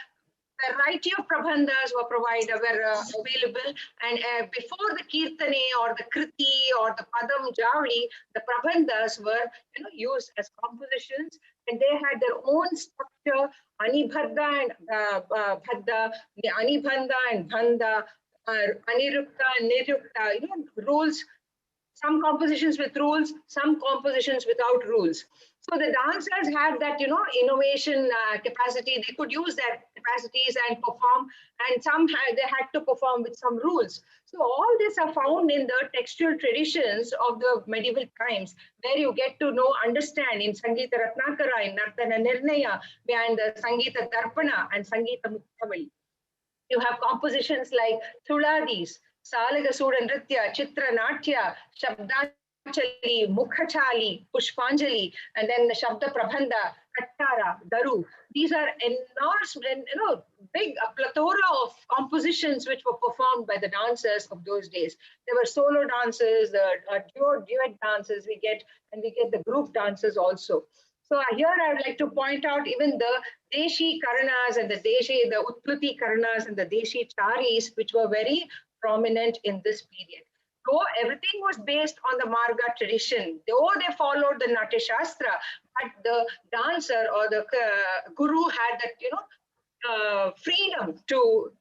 a variety of Prabandhas were available. And before the Kirtane or the Kriti or the Padam Javli, the Prabandhas were used as compositions, and they had their own structure, Anibhadda and Bhadda, the Anibandha and Bhanda, Anirukta, Nirukta, rules. Some compositions with rules, some compositions without rules. So the dancers had that, innovation capacity. They could use their capacities and perform, and they had to perform with some rules. So all this are found in the textual traditions of the medieval times, where you get to understand in Sangeeta Ratnakara, in Nartana Nirnaya, and Sangeeta Darpana and Sangeeta Muktavali. You have compositions like Thuladis, Salaga Suda Nritya, Chitra Natya, Shabdachali, Mukhachali, Pushpanjali, and then the Shabda Prabandha, Kattara, Daru. These are enormous, big plethora of compositions which were performed by the dancers of those days. There were solo dances, duet dances we get the group dances also. So here I would like to point out even the Deshi Karanas and the Utpluti Karanas and the Deshi Charis, which were very prominent in this period. So everything was based on the Marga tradition. Though they followed the Natya Shastra, but the dancer or the guru had that, freedom to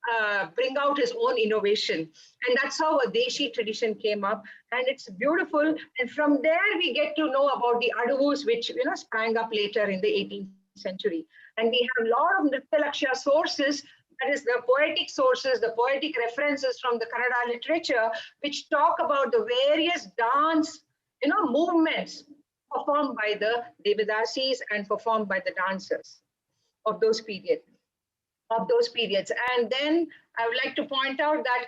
bring out his own innovation. And that's how a Deshi tradition came up. And it's beautiful. And from there, we get to know about the Aduvus, which sprang up later in the 18th century. And we have a lot of Nritya Lakshya sources, that is the poetic sources, the poetic references from the Kannada literature, which talk about the various dance, movements performed by the Devidasis and performed by the dancers of those periods. And then I would like to point out that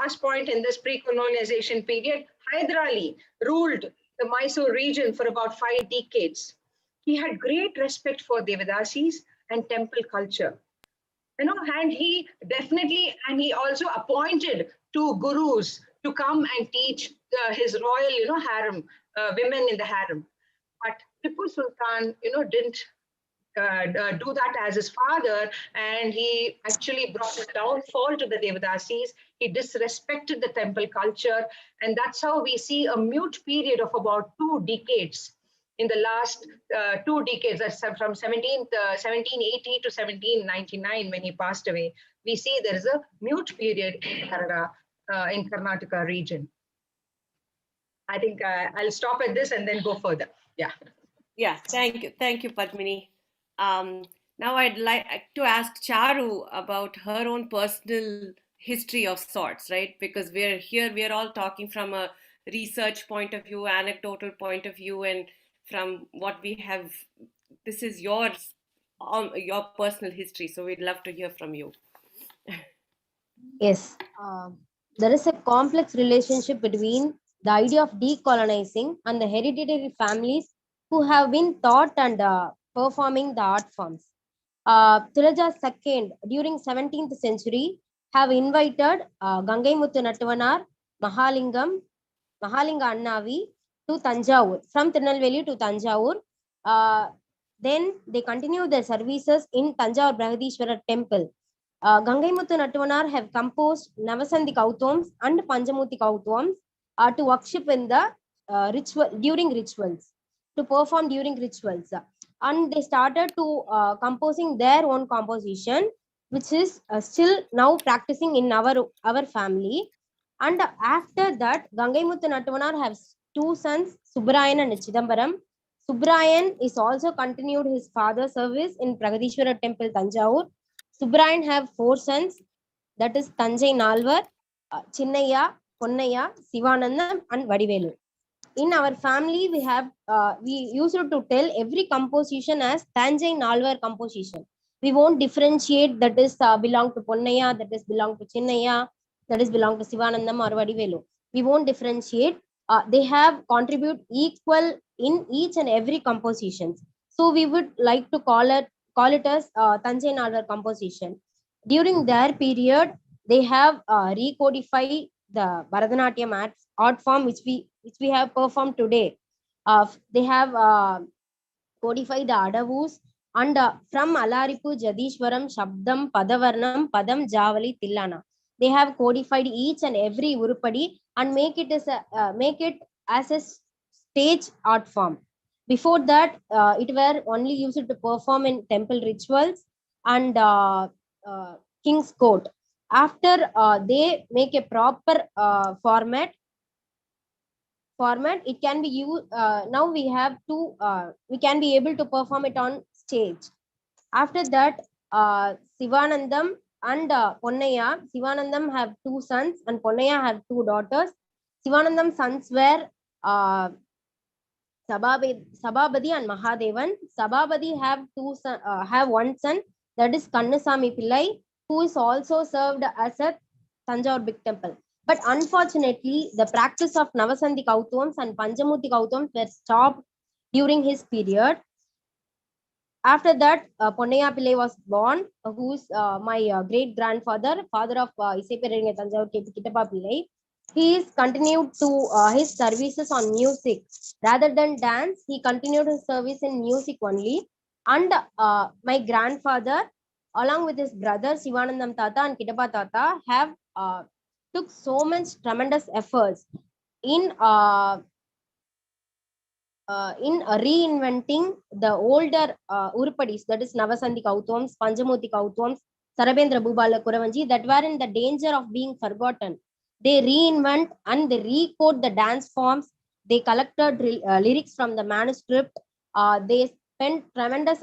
last point in this pre-colonization period, Hyder Ali ruled the Mysore region for about 5 decades. He had great respect for Devidasis and temple culture. And he also appointed 2 gurus to come and teach his royal, harem, women in the harem. But Tipu Sultan, didn't do that as his father, and he actually brought a downfall to the Devadasis. He disrespected the temple culture, and that's how we see a mute period of about 2 decades. In the last 2 decades, that's from 1780 to 1799, when he passed away, we see there is a mute period in Karnataka region. I think I'll stop at this and then go further. Yeah. Yeah, thank you, Padmini. Now I'd like to ask Charu about her own personal history of sorts, right? Because we're all talking from a research point of view, anecdotal point of view, and from what we have, this is your personal history. So we'd love to hear from you. Yes, there is a complex relationship between the idea of decolonizing and the hereditary families who have been taught and performing the art forms. Tulaja II, during 17th century, have invited Gangai Muthu Nattavanar, Mahalinga Annavi to Tanjavur, from Tirunelveli to Tanjavur. Then they continue their services in Tanjavur Brihadishwara temple. Gangai Muthu Nattavanar have composed Navasandhi Kauthams and Panchamuthi Kauthams to worship in the rituals, to perform during rituals. And they started to composing their own composition, which is still now practicing in our family. And after that, Gangaimuthu Nattavanar has two sons, Subbarayan and Chidambaram. Subbarayan is also continued his father's service in Pragadishwara temple, Tanjavur. Subbarayan have four sons, that is Tanjai Nalvar, Chinnaya, Ponnaya, Sivanandam, and Vadivelu. In our family, we used to tell every composition as Tanjai Nalvar composition. We won't differentiate that is belong to Ponnaya, that is belong to Chinnaya, that is belong to Sivanandam or Vadivelu. We won't differentiate. They have contribute equal in each and every compositions. So we would like to call it as Tanjai Nalvar composition. During their period, they have recodified the Bharatanatyam art form which we have performed today. They have codified the Adavus, and from Alaripu, Jadishwaram, Shabdam, Padavarnam, Padam, Javali, Tillana. They have codified each and every Urupadi and make it as a stage art form. Before that, it were only used to perform in temple rituals and king's court. After they make a proper format, it can be used. Now we have to we can be able to perform it on stage. After that, Sivanandam and Ponnaya. Sivanandam have two sons and Ponnaya have two daughters. Sivanandam's sons were Sababadi and Mahadevan. Sababadi have one son, that is Kannasamy Pillai, who is also served as a Tanjore Big Temple. But unfortunately, the practice of Navasandhi Kautams and Panchamuti Kautams were stopped during his period. After that, Ponnaya Pillai was born, who is my great grandfather, father of Isaiperenge Tanjore Kittappa Pillai. He is continued to his services on music rather than dance. He continued his service in music only. And my grandfather, along with his brother Sivanandam Tata and Kittappa Tata, have took so much tremendous efforts in reinventing the older Urupadis, that is Navasandhi Kautams, Panchamuti Kautams, Sarabendra Bhubala Kuravanji, that were in the danger of being forgotten. They reinvent and they recode the dance forms. They collected lyrics from the manuscript. They spent tremendous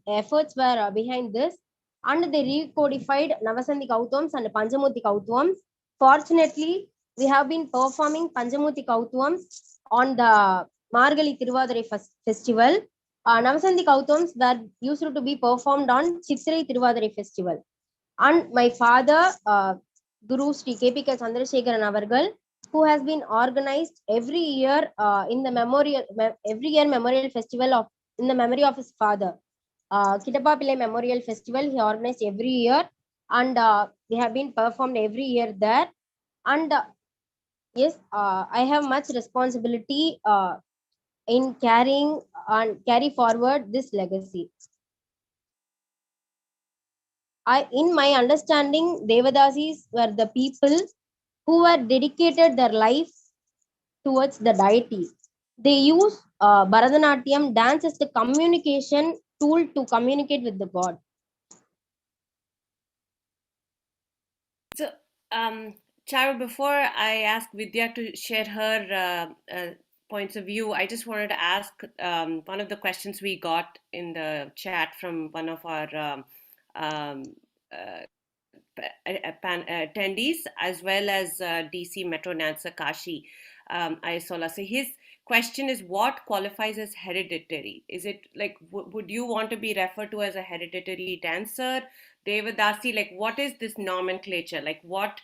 efforts were behind this, and they recodified Navasandhi Kautams and Panchamuti Kautams. Fortunately, we have been performing Panchamuti Kautams on the Margali Tiruvadirai festival. Navasandhi Kautams were used to be performed on Chitrai Tiruvadirai festival. And my father, Guru Sri K.P.K. Chandrasekhar Avargal, who has been organized every year in the memorial festival of in the memory of his father. Kittappa Pillai Memorial Festival he organized every year, and they have been performed every year there. And yes, I have much responsibility in carry forward this legacy. In my understanding, Devadasis were the people who were dedicated their life towards the deity. They use Bharatanatyam dance as the communication tool to communicate with the god. So, Charu, before I ask Vidya to share her points of view, I just wanted to ask one of the questions we got in the chat from one of our attendees, as well as DC Metro Nansa Kashi Ayasola. So his question is, what qualifies as hereditary? Is it like, would you want to be referred to as a hereditary dancer? Devadasi, like, what is this nomenclature? Like, why,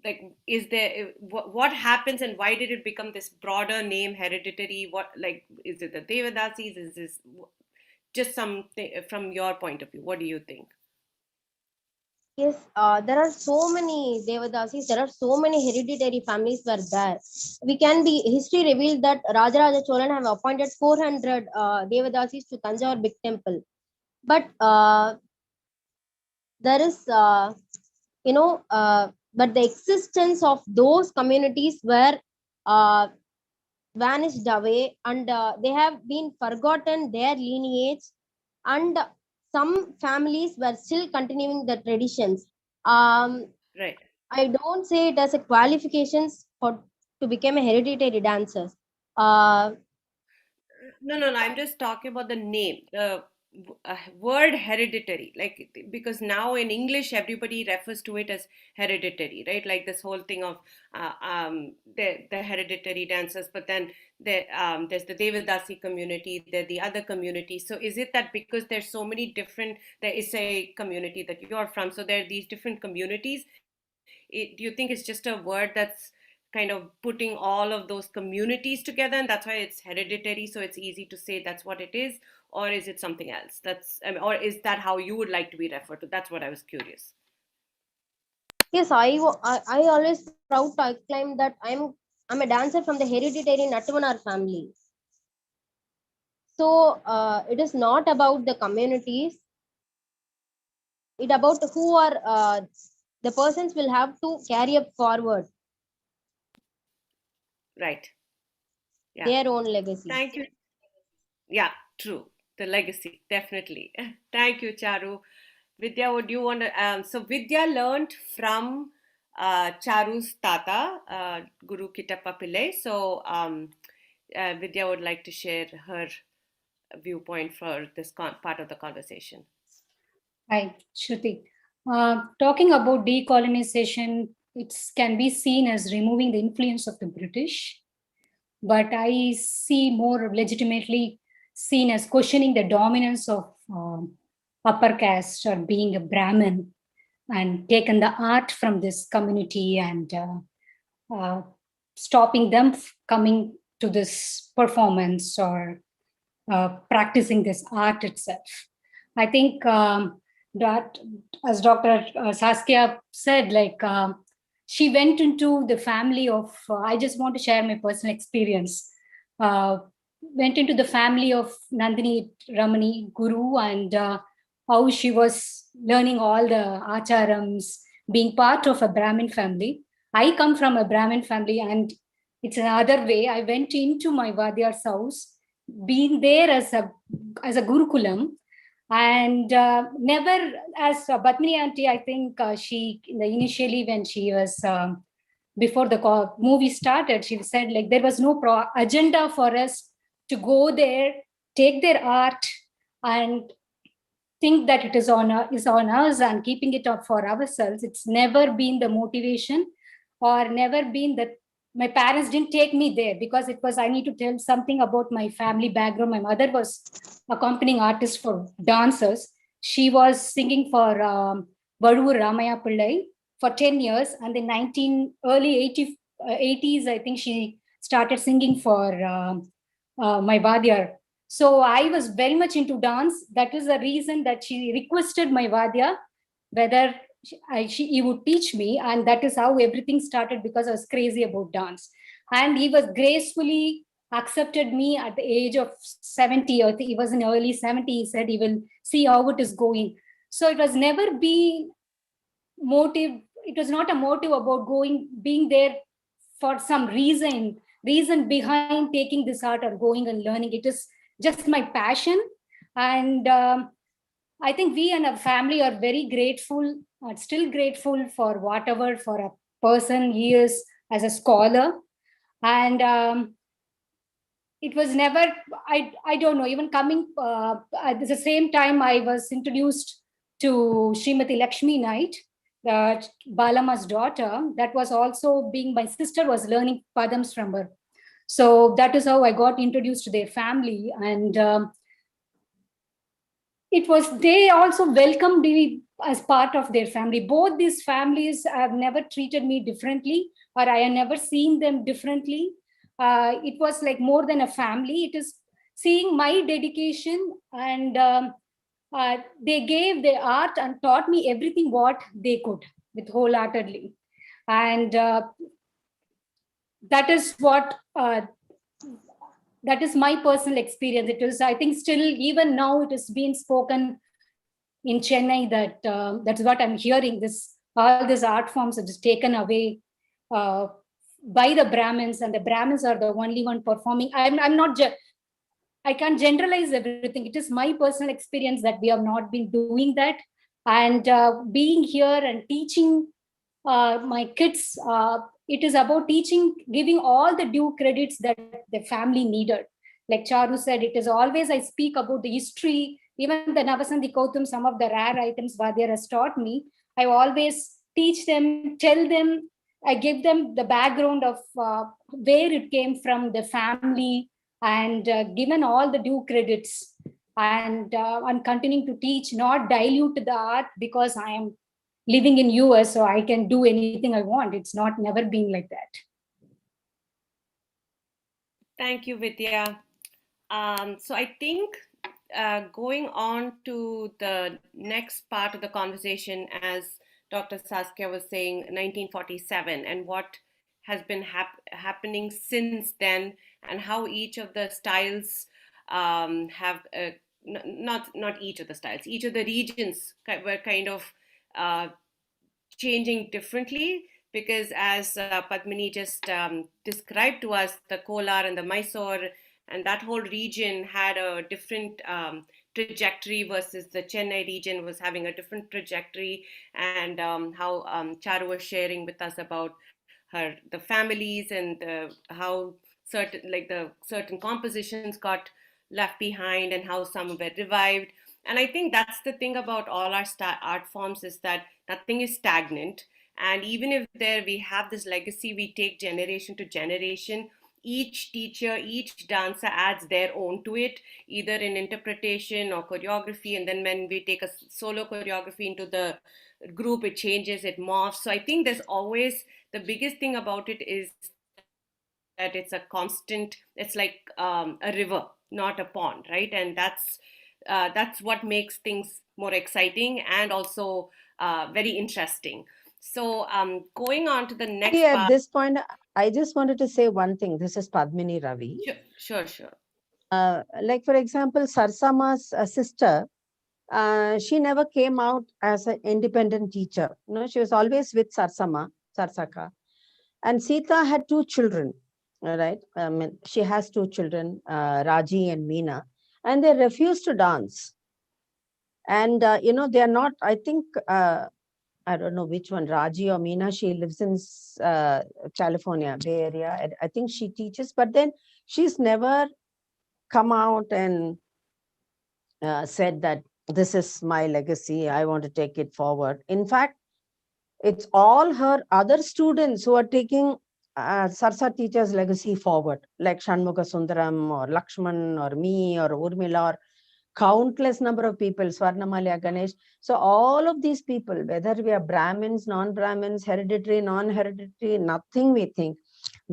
like, is there, what happens and why did it become this broader name, hereditary? What, like, is it the Devadasis? Is this just something from your point of view? What do you think? Yes, there are so many Devadasis, there are so many hereditary families were there. History revealed that Rajaraja Cholan have appointed 400 Devadasis to Tanjore Big Temple. But there is, but the existence of those communities were vanished away, and they have been forgotten their lineage, and some families were still continuing the traditions. Right. I don't say it as a qualifications for to become a hereditary dancers. Uh, No. I'm just talking about the name, the word hereditary. Like, because now in English, everybody refers to it as hereditary, right? Like this whole thing of the hereditary dancers, but then there's the Devadasi community, there the other community. So is it that because there's so many different, there is a community that you're from, so there are these different communities? Do you think it's just a word that's kind of putting all of those communities together, and that's why it's hereditary, so it's easy to say that's what it is? Or is it something else? I mean, or is that how you would like to be referred to? That's what I was curious. yes, I always proud to claim that I'm a dancer from the hereditary Nattuvanar family. So it is not about the communities. It about who are the persons will have to carry up forward Right. Yeah. their own legacy. Thank you. Yeah, true. The legacy, definitely. Thank you, Charu. Vidya, would you want to? So Vidya learned from Charu's tata, Guru Kittappa Pillai. So Vidya would like to share her viewpoint for this part of the conversation. Hi, Shruthi. Talking about decolonization, it can be seen as removing the influence of the British, but I see more legitimately seen as questioning the dominance of upper caste or being a Brahmin, and taken the art from this community and stopping them coming to this performance or practicing this art itself. I think that, as Dr. Saskia said, like she went into the family of, I just want to share my personal experience. Went into the family of Nandini Ramani Guru, and how she was learning all the acharams, being part of a Brahmin family. I come from a Brahmin family, and it's another way. I went into my Vadyar's house, being there as a Gurukulam, and never as Padmini auntie. I think she initially, when she was before the movie started, she said like there was no agenda for us to go there, take their art, and think that it is on us and keeping it up for ourselves. It's never been the motivation, or never been that. My parents didn't take me there because it was, I need to tell something about my family background. My mother was accompanying artist for dancers. She was singing for Vaduvur Ramaya Pillai for 10 years, and in early 80s, I think she started singing for my Vadyar. So I was very much into dance. That is the reason that she requested my Vadya whether he would teach me, and that is how everything started, because I was crazy about dance. And he was gracefully accepted me at the age of 70, or he was in early 70. He said he will see how it is going. So it was never been motive. It was not a motive about being there for some reason behind taking this art or going and learning. It is just my passion. And I think we and our family are very grateful, still grateful for whatever, for a person he is as a scholar. And it was never, I don't know, even coming at the same time, I was introduced to Srimati Lakshmi Knight, Balama's daughter. That was also being, my sister was learning Padams from her. So that is how I got introduced to their family. And they also welcomed me as part of their family. Both these families have never treated me differently, or I have never seen them differently. It was like more than a family. It is seeing my dedication, and they gave their art and taught me everything what they could with wholeheartedly. And that is what that is my personal experience. It is, I think, still even now it is being spoken in Chennai that that's what I'm hearing. All these art forms are just taken away by the Brahmins, and the Brahmins are the only one performing. I'm not, I can't generalize everything. It is my personal experience that we have not been doing that. And being here and teaching my kids, it is about teaching, giving all the due credits that the family needed. Like Charu said, it is always, I speak about the history, even the Navasandhi Kautum, some of the rare items Vadya has taught me. I always teach them, tell them, I give them the background of where it came from, the family, and given all the due credits. And I'm continuing to teach, not dilute the art because I am living in US, so I can do anything I want. It's not never been like that. Thank you, Vidya. So I think going on to the next part of the conversation, as Dr. Saskia was saying, 1947, and what has been happening since then, and how each of the styles have not each of the styles, each of the regions were kind of uh, changing differently, because as Padmini just described to us, the Kolar and the Mysore and that whole region had a different trajectory versus the Chennai region was having a different trajectory, and how Charu was sharing with us about the families and how certain compositions got left behind and how some were revived. And I think that's the thing about all our art forms, is that nothing is stagnant. And even if there we have this legacy, we take generation to generation, each teacher, each dancer adds their own to it, either in interpretation or choreography. And then when we take a solo choreography into the group, it changes, it morphs. So I think there's always, the biggest thing about it is that it's a constant, it's like a river, not a pond, right? And that's what makes things more exciting and also very interesting. So going on to the next At part. this point, I just wanted to say one thing. This is Padmini, Ravi. Sure. Like, for example, Sarsama's sister, she never came out as an independent teacher. No, she was always with Sarsaka. And Sita had two children, right? She has two children, Raji and Meena, and they refused to dance. And, they are not, I think, I don't know which one, Raji or Meena. She lives in California, Bay Area. I think she teaches, but then she's never come out and said that this is my legacy, I want to take it forward. In fact, it's all her other students who are taking Sarsa teacher's legacy forward, like Shanmuga Sundaram or Lakshman or me or Urmila or countless number of people, Swarnamalya Ganesh. So all of these people, whether we are Brahmins, non-Brahmins, hereditary, non-hereditary, nothing we think.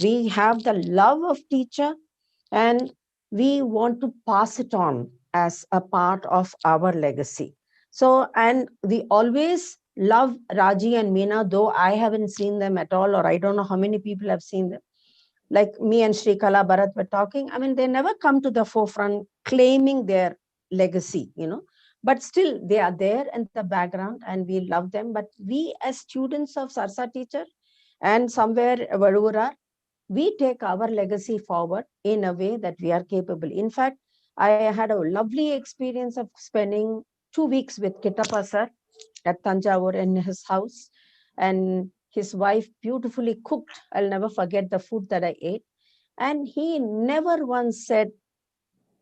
We have the love of teacher and we want to pass it on as a part of our legacy. So, and we always love Raji and Meena, though I haven't seen them at all, or I don't know how many people have seen them. Like me and Srikala Bharat were talking, I mean, they never come to the forefront claiming their legacy, but still they are there in the background and we love them. But we as students of Sarsa teacher and somewhere Vadura, we take our legacy forward in a way that we are capable. In fact, I had a lovely experience of spending 2 weeks with Kittappa sir at Tanjavur in his house. And his wife beautifully cooked. I'll never forget the food that I ate. And he never once said,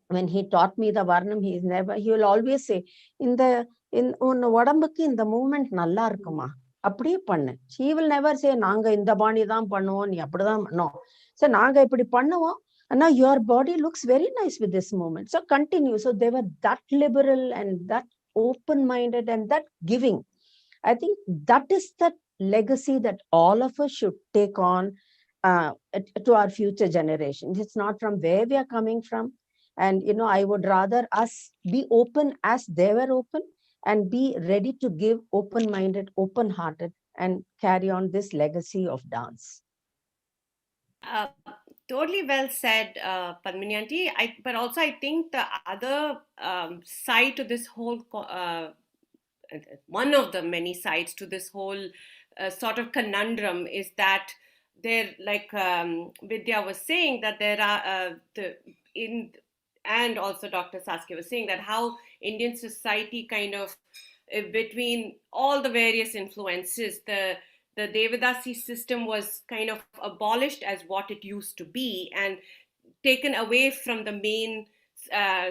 when he taught me the Varnam, he will always say, in உடம்புக்கு இந்த moment நல்லா இருக்குமா, அப்படியே பண்ணு. He will never say, நாங்க இந்த பாணி தான் பண்ணுவோம், நீ அப்படிதான் பண்ணோம். So நாங்க இப்படி பண்ணுவோம், and now your body looks very nice with this movement. So continue. So they were that liberal and that open-minded and that giving. I think that is the legacy that all of us should take on to our future generations. It's not from where we are coming from. And, I would rather us be open as they were open and be ready to give open-minded, open-hearted, and carry on this legacy of dance. Totally well said, Padmini Aunty. But also I think the other side to this whole, one of the many sides to this whole sort of conundrum is that there, like Vidya was saying, that there are and also Dr. Saskia was saying that how Indian society kind of between all the various influences, the Devadasi system was kind of abolished as what it used to be and taken away from the main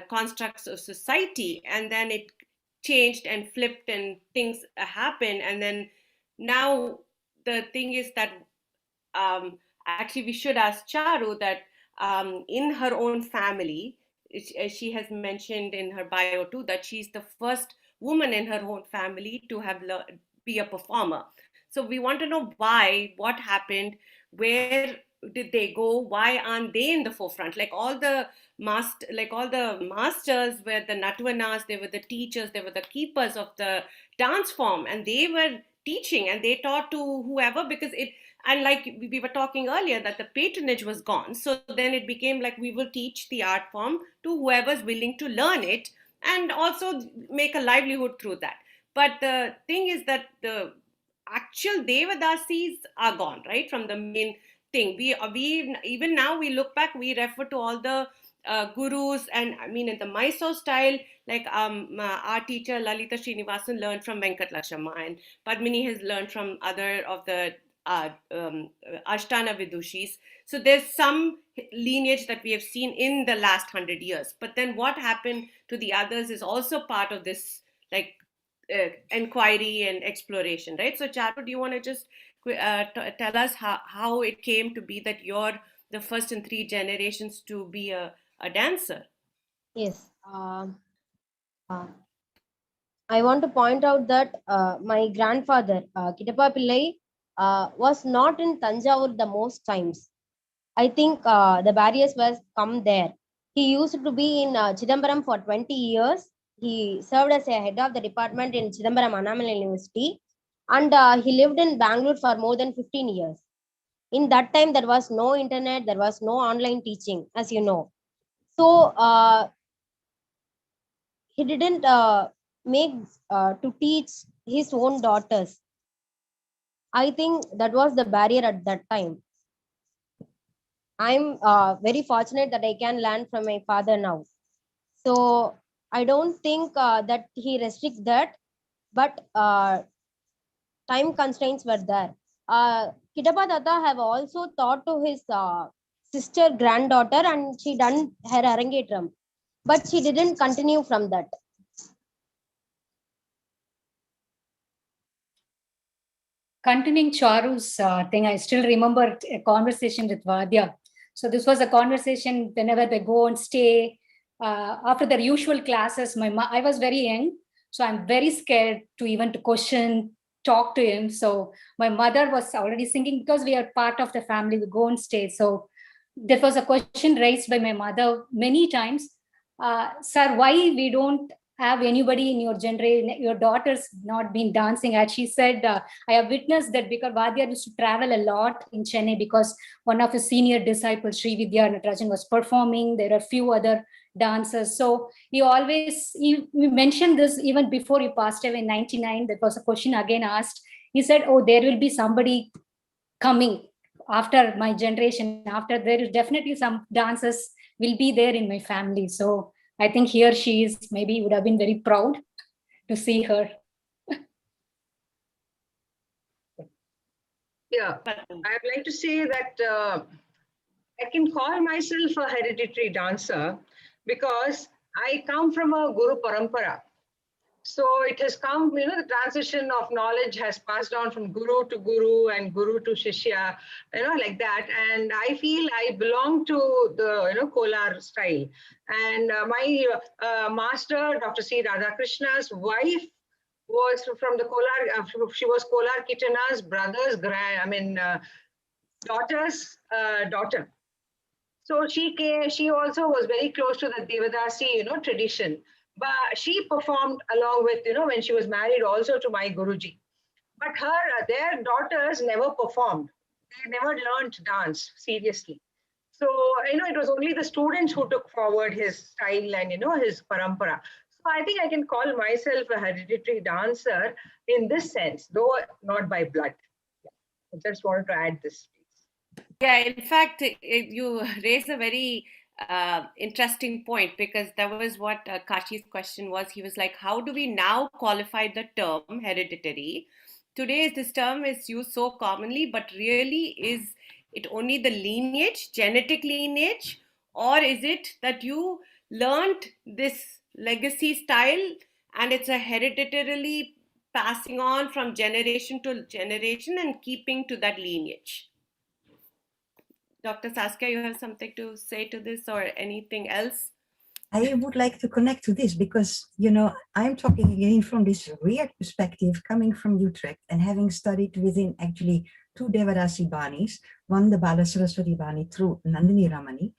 constructs of society, and then it changed and flipped and things happen. And then now the thing is that actually we should ask Charu that in her own family, she has mentioned in her bio too that she's the first woman in her own family to have be a performer. So we want to know why, what happened, where did they go, why aren't they in the forefront? Like all the masters were the Natwanas, they were the teachers, they were the keepers of the dance form, and they were teaching and they taught to whoever, because it, and like we were talking earlier, that the patronage was gone, so then it became like we will teach the art form to whoever's willing to learn it and also make a livelihood through that. But the thing is that the actual Devadasis are gone, right, from the main thing. We even now we look back, we refer to all the gurus, and I mean in the Mysore style, like our teacher Lalita Srinivasan learned from Venkat Lakshma, and Padmini has learned from other of the Ashtana Vidushis. So there's some lineage that we have seen in the last 100 years. But then what happened to the others is also part of this, like inquiry and exploration, right? So Charu, do you want to just tell us how it came to be that you're the first in 3 generations to be a dancer? Yes. Uh, I want to point out that my grandfather, Kitappa Pillai, was not in Tanjavur the most times. I think the barriers was come there. He used to be in Chidambaram for 20 years. He served as a head of the department in Chidambaram Annamalai University, and he lived in Bangalore for more than 15 years. In that time, there was no internet, there was no online teaching, as you know. So he didn't make to teach his own daughters. I think that was the barrier at that time. I'm very fortunate that I can learn from my father now. So I don't think that he restricts that, but time constraints were there. Kitappa Datta have also taught to his sister granddaughter, and she done her Arangetram, but she didn't continue from that. Continuing Charu's thing, I still remember a conversation with Vidya. So this was a conversation whenever they go and stay after their usual classes. I was very young, so I'm very scared to even to question, talk to him. So my mother was already singing because we are part of the family. We go and stay. So there was a question raised by my mother many times. Sir, why we don't have anybody in your generation, your daughter's not been dancing? As she said, I have witnessed that because Vidya used to travel a lot in Chennai because one of his senior disciples, Sri Vidya Natarajan, was performing. There are a few other dancers. So he mentioned this even before he passed away in 99. There was a question again asked. He said, oh, there will be somebody coming after my generation. After, there is definitely some dancers will be there in my family. So I think here she is, maybe would have been very proud to see her. Yeah, I would like to say that I can call myself a hereditary dancer because I come from a Guru Parampara. So it has come, the transition of knowledge has passed on from Guru to Guru and Guru to Shishya, like that. And I feel I belong to the, Kolar style. And my master, Dr. C. Radhakrishna's wife, was from the Kolar, she was Kolar Kitana's brother's daughter's daughter. So she also was very close to the Devadasi, tradition. But she performed along with, when she was married also to my Guruji. But their daughters never performed. They never learned dance seriously. So, it was only the students who took forward his style and, his parampara. So I think I can call myself a hereditary dancer in this sense, though not by blood. Yeah. I just wanted to add this. Yeah, in fact, you raise a very interesting point, because that was what Kashi's question was. He was like, how do we now qualify the term hereditary? Today, this term is used so commonly, but really, is it only the lineage, genetic lineage, or is it that you learned this legacy style and it's a hereditarily passing on from generation to generation and keeping to that lineage? Dr. Saskia, you have something to say to this or anything else? I would like to connect to this because, I'm talking again from this weird perspective coming from Utrecht and having studied within actually two Devadasi Banis, one the Bala Saraswati Bani through Nandini Ramani,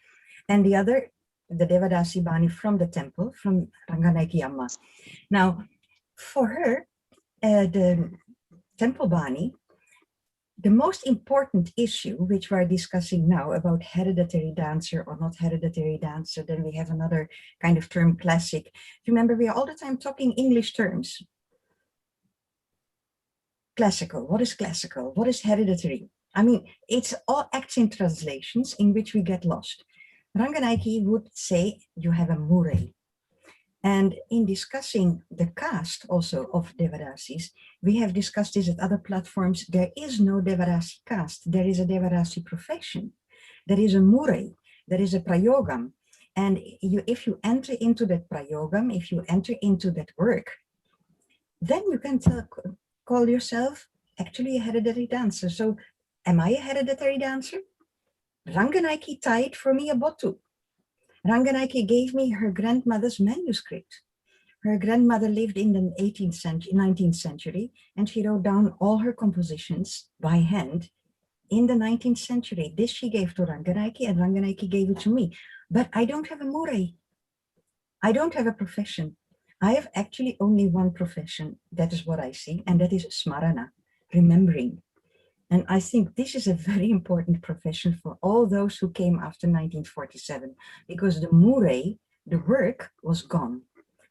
and the other, the Devadasi Bani from the temple, from Ranganaiki Amma. Now, for her, the temple Bani, the most important issue, which we're discussing now about hereditary dancer or not hereditary dancer, then we have another kind of term, classic. Remember, we are all the time talking English terms. Classical, what is classical? What is hereditary? I mean, it's all accent translations in which we get lost. Ranganaiki would say you have a murray. And in discussing the caste also of Devadasis, we have discussed this at other platforms. There is no Devadasi caste. There is a Devadasi profession. There is a murray. There is a prayogam. And if you enter into that prayogam, if you enter into that work, then you can call yourself actually a hereditary dancer. So am I a hereditary dancer? Ranganaiki tied for me a botu. Ranganaiki gave me her grandmother's manuscript. Her grandmother lived in the 19th century, and she wrote down all her compositions by hand in the 19th century. This she gave to Ranganaiki, and Ranganaiki gave it to me. But I don't have a murray. I don't have a profession. I have actually only one profession. That is what I see, and that is smarana, remembering. And I think this is a very important profession for all those who came after 1947, because the murray, the work, was gone.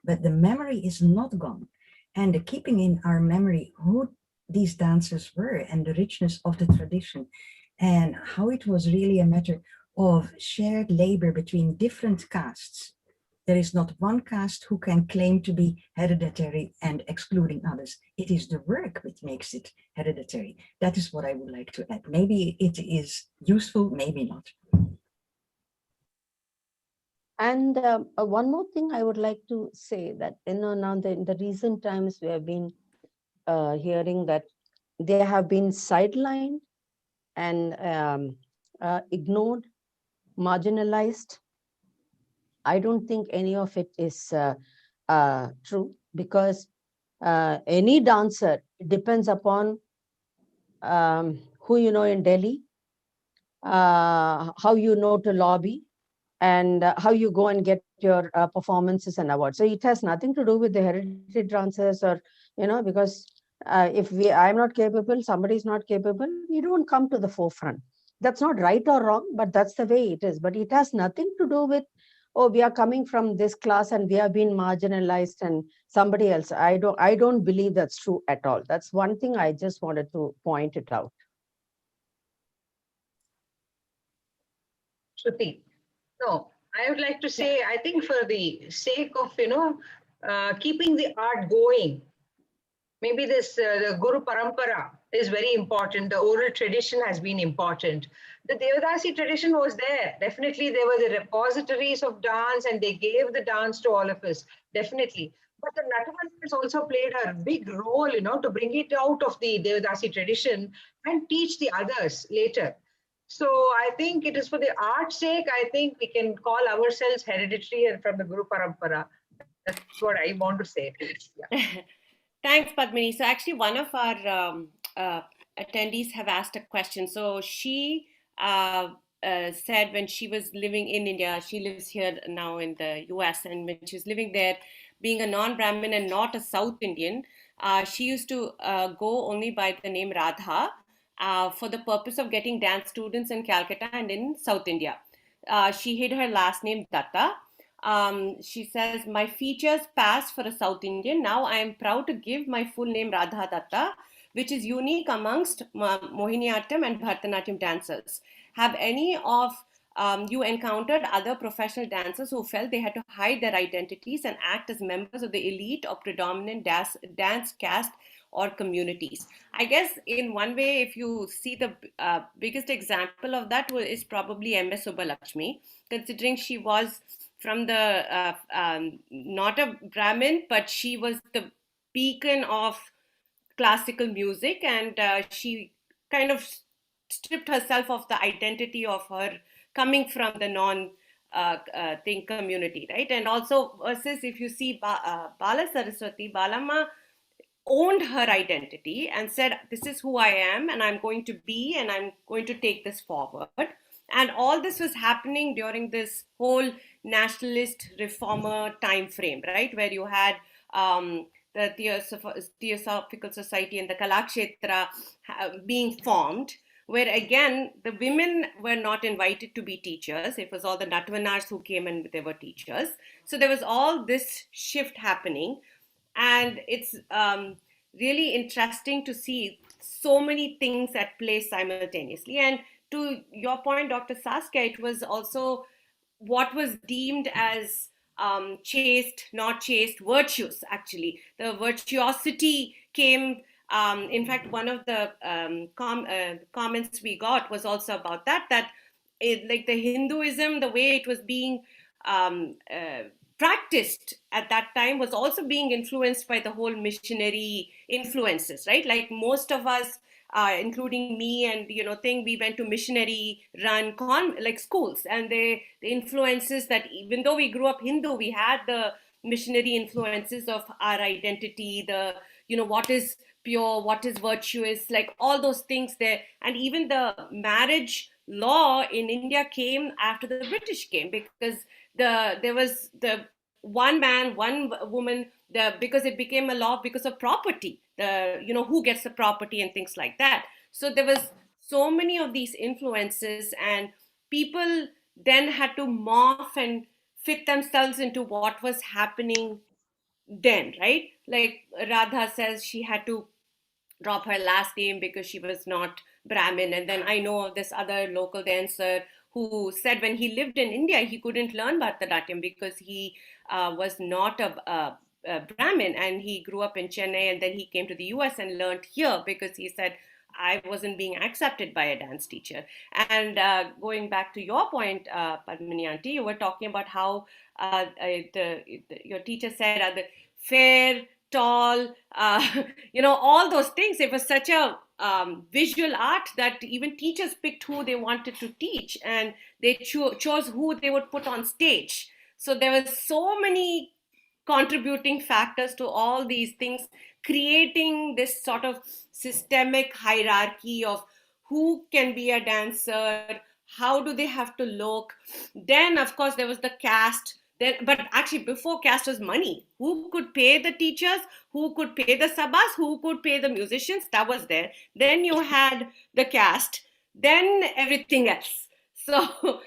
But the memory is not gone. And the keeping in our memory who these dancers were and the richness of the tradition and how it was really a matter of shared labor between different castes. There is not one caste who can claim to be hereditary and excluding others. It is the work which makes it hereditary. That is what I would like to add. Maybe it is useful, maybe not. And one more thing I would like to say that, now in the recent times, we have been hearing that they have been sidelined and ignored, marginalized. I don't think any of it is true, because any dancer depends upon who you know in Delhi, how you know to lobby, and how you go and get your performances and awards. So it has nothing to do with the heritage dancers, or because if I'm not capable, somebody is not capable, we don't come to the forefront. That's not right or wrong, but that's the way it is. But it has nothing to do with, oh, we are coming from this class and we have been marginalized and somebody else. I don't believe that's true at all. That's one thing I just wanted to point it out. Shruthi. No, I would like to say, I think for the sake of, keeping the art going, maybe this the Guru Parampara is very important. The oral tradition has been important. The Devadasi tradition was there. Definitely, there were the repositories of dance, and they gave the dance to all of us. Definitely. But the Natarajas also played a big role, to bring it out of the Devadasi tradition and teach the others later. So I think it is for the art's sake, I think we can call ourselves hereditary and from the Guru Parampara. That's what I want to say. Yeah. Thanks, Padmini. So actually, one of our attendees have asked a question. So she said when she was living in India, she lives here now in the US, and when she was living there, being a non-Brahmin and not a South Indian, she used to go only by the name Radha for the purpose of getting dance students in Calcutta and in South India. She hid her last name Datta. She says, my features passed for a South Indian. Now I am proud to give my full name Radha Datta which is unique amongst Mohiniyattam and Bharatanatyam dancers. Have any of you encountered other professional dancers who felt they had to hide their identities and act as members of the elite or predominant dance caste or communities? I guess in one way, if you see the biggest example of that is probably MS Subbalakshmi, considering she was from the not a Brahmin, but she was the beacon of classical music, and she kind of stripped herself of the identity of her coming from the non thing community, right? And also versus if you see Bala Saraswati, Balama owned her identity and said, this is who I am, and I'm going to be, and I'm going to take this forward. And all this was happening during this whole nationalist reformer time frame, right? Where you had the Theosophical Society and the Kalakshetra being formed, where again, the women were not invited to be teachers. It was all the Natvanars who came and they were teachers. So there was all this shift happening. And it's really interesting to see so many things at play simultaneously. And to your point, Dr. Saskia, it was also what was deemed as chaste, not chaste, virtues, actually. The virtuosity came, in fact, one of the comments we got was also about that like the Hinduism, the way it was being practiced at that time was also being influenced by the whole missionary influences, right? Like most of us, including me and we went to missionary run like schools, and the influences that even though we grew up Hindu, we had the missionary influences of our identity, the what is pure, what is virtuous, like all those things there. And even the marriage law in India came after the British came, because there was the one man, one woman, because it became a law because of property, who gets the property and things like that. So there was so many of these influences, and people then had to morph and fit themselves into what was happening then, right? Like Radha says she had to drop her last name because she was not Brahmin. And then I know of this other local dancer who said when he lived in India, he couldn't learn Bharatanatyam because he was not a Brahmin, and he grew up in Chennai, and then he came to the US and learned here because he said, I wasn't being accepted by a dance teacher. And going back to your point, Padmini Aunty, you were talking about how your teacher said the fair, tall, all those things. It was such a visual art that even teachers picked who they wanted to teach, and they chose who they would put on stage. So there were so many contributing factors to all these things, creating this sort of systemic hierarchy of who can be a dancer, how do they have to look. Then, of course, there was the caste. But actually, before caste was money. Who could pay the teachers? Who could pay the sabas? Who could pay the musicians? That was there. Then you had the caste. Then everything else. So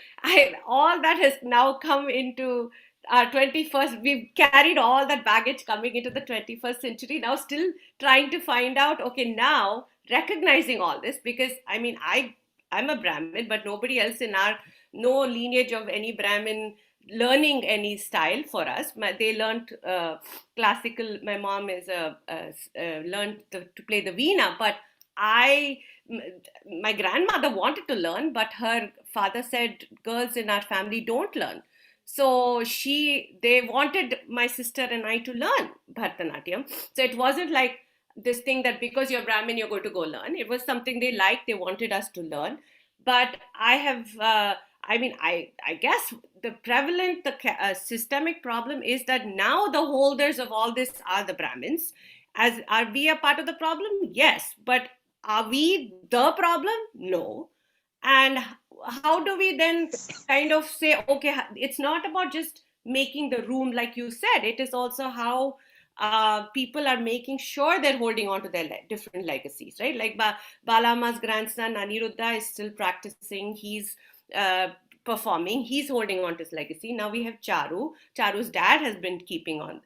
all that has now come into our 21st. We've carried all that baggage coming into the 21st century. Now still trying to find out, okay, now recognizing all this, because I'm a Brahmin, but nobody else in no lineage of any Brahmin learning any style for us. They learned classical. My mom is learned to play the veena, but my grandmother wanted to learn, but her father said girls in our family don't learn. So they wanted my sister and I to learn Bharatanatyam. So it wasn't like this thing that because you're Brahmin, you're going to go learn. It was something they liked. They wanted us to learn. But I have, I guess the prevalent, systemic problem is that now the holders of all this are the Brahmins. Are we a part of the problem? Yes. But are we the problem? No. And how do we then kind of say, okay, it's not about just making the room, like you said, it is also how people are making sure they're holding on to their different legacies, right? Like Balama's grandson, Aniruddha, is still practicing. He's performing. He's holding on to his legacy. Now we have Charu's dad has been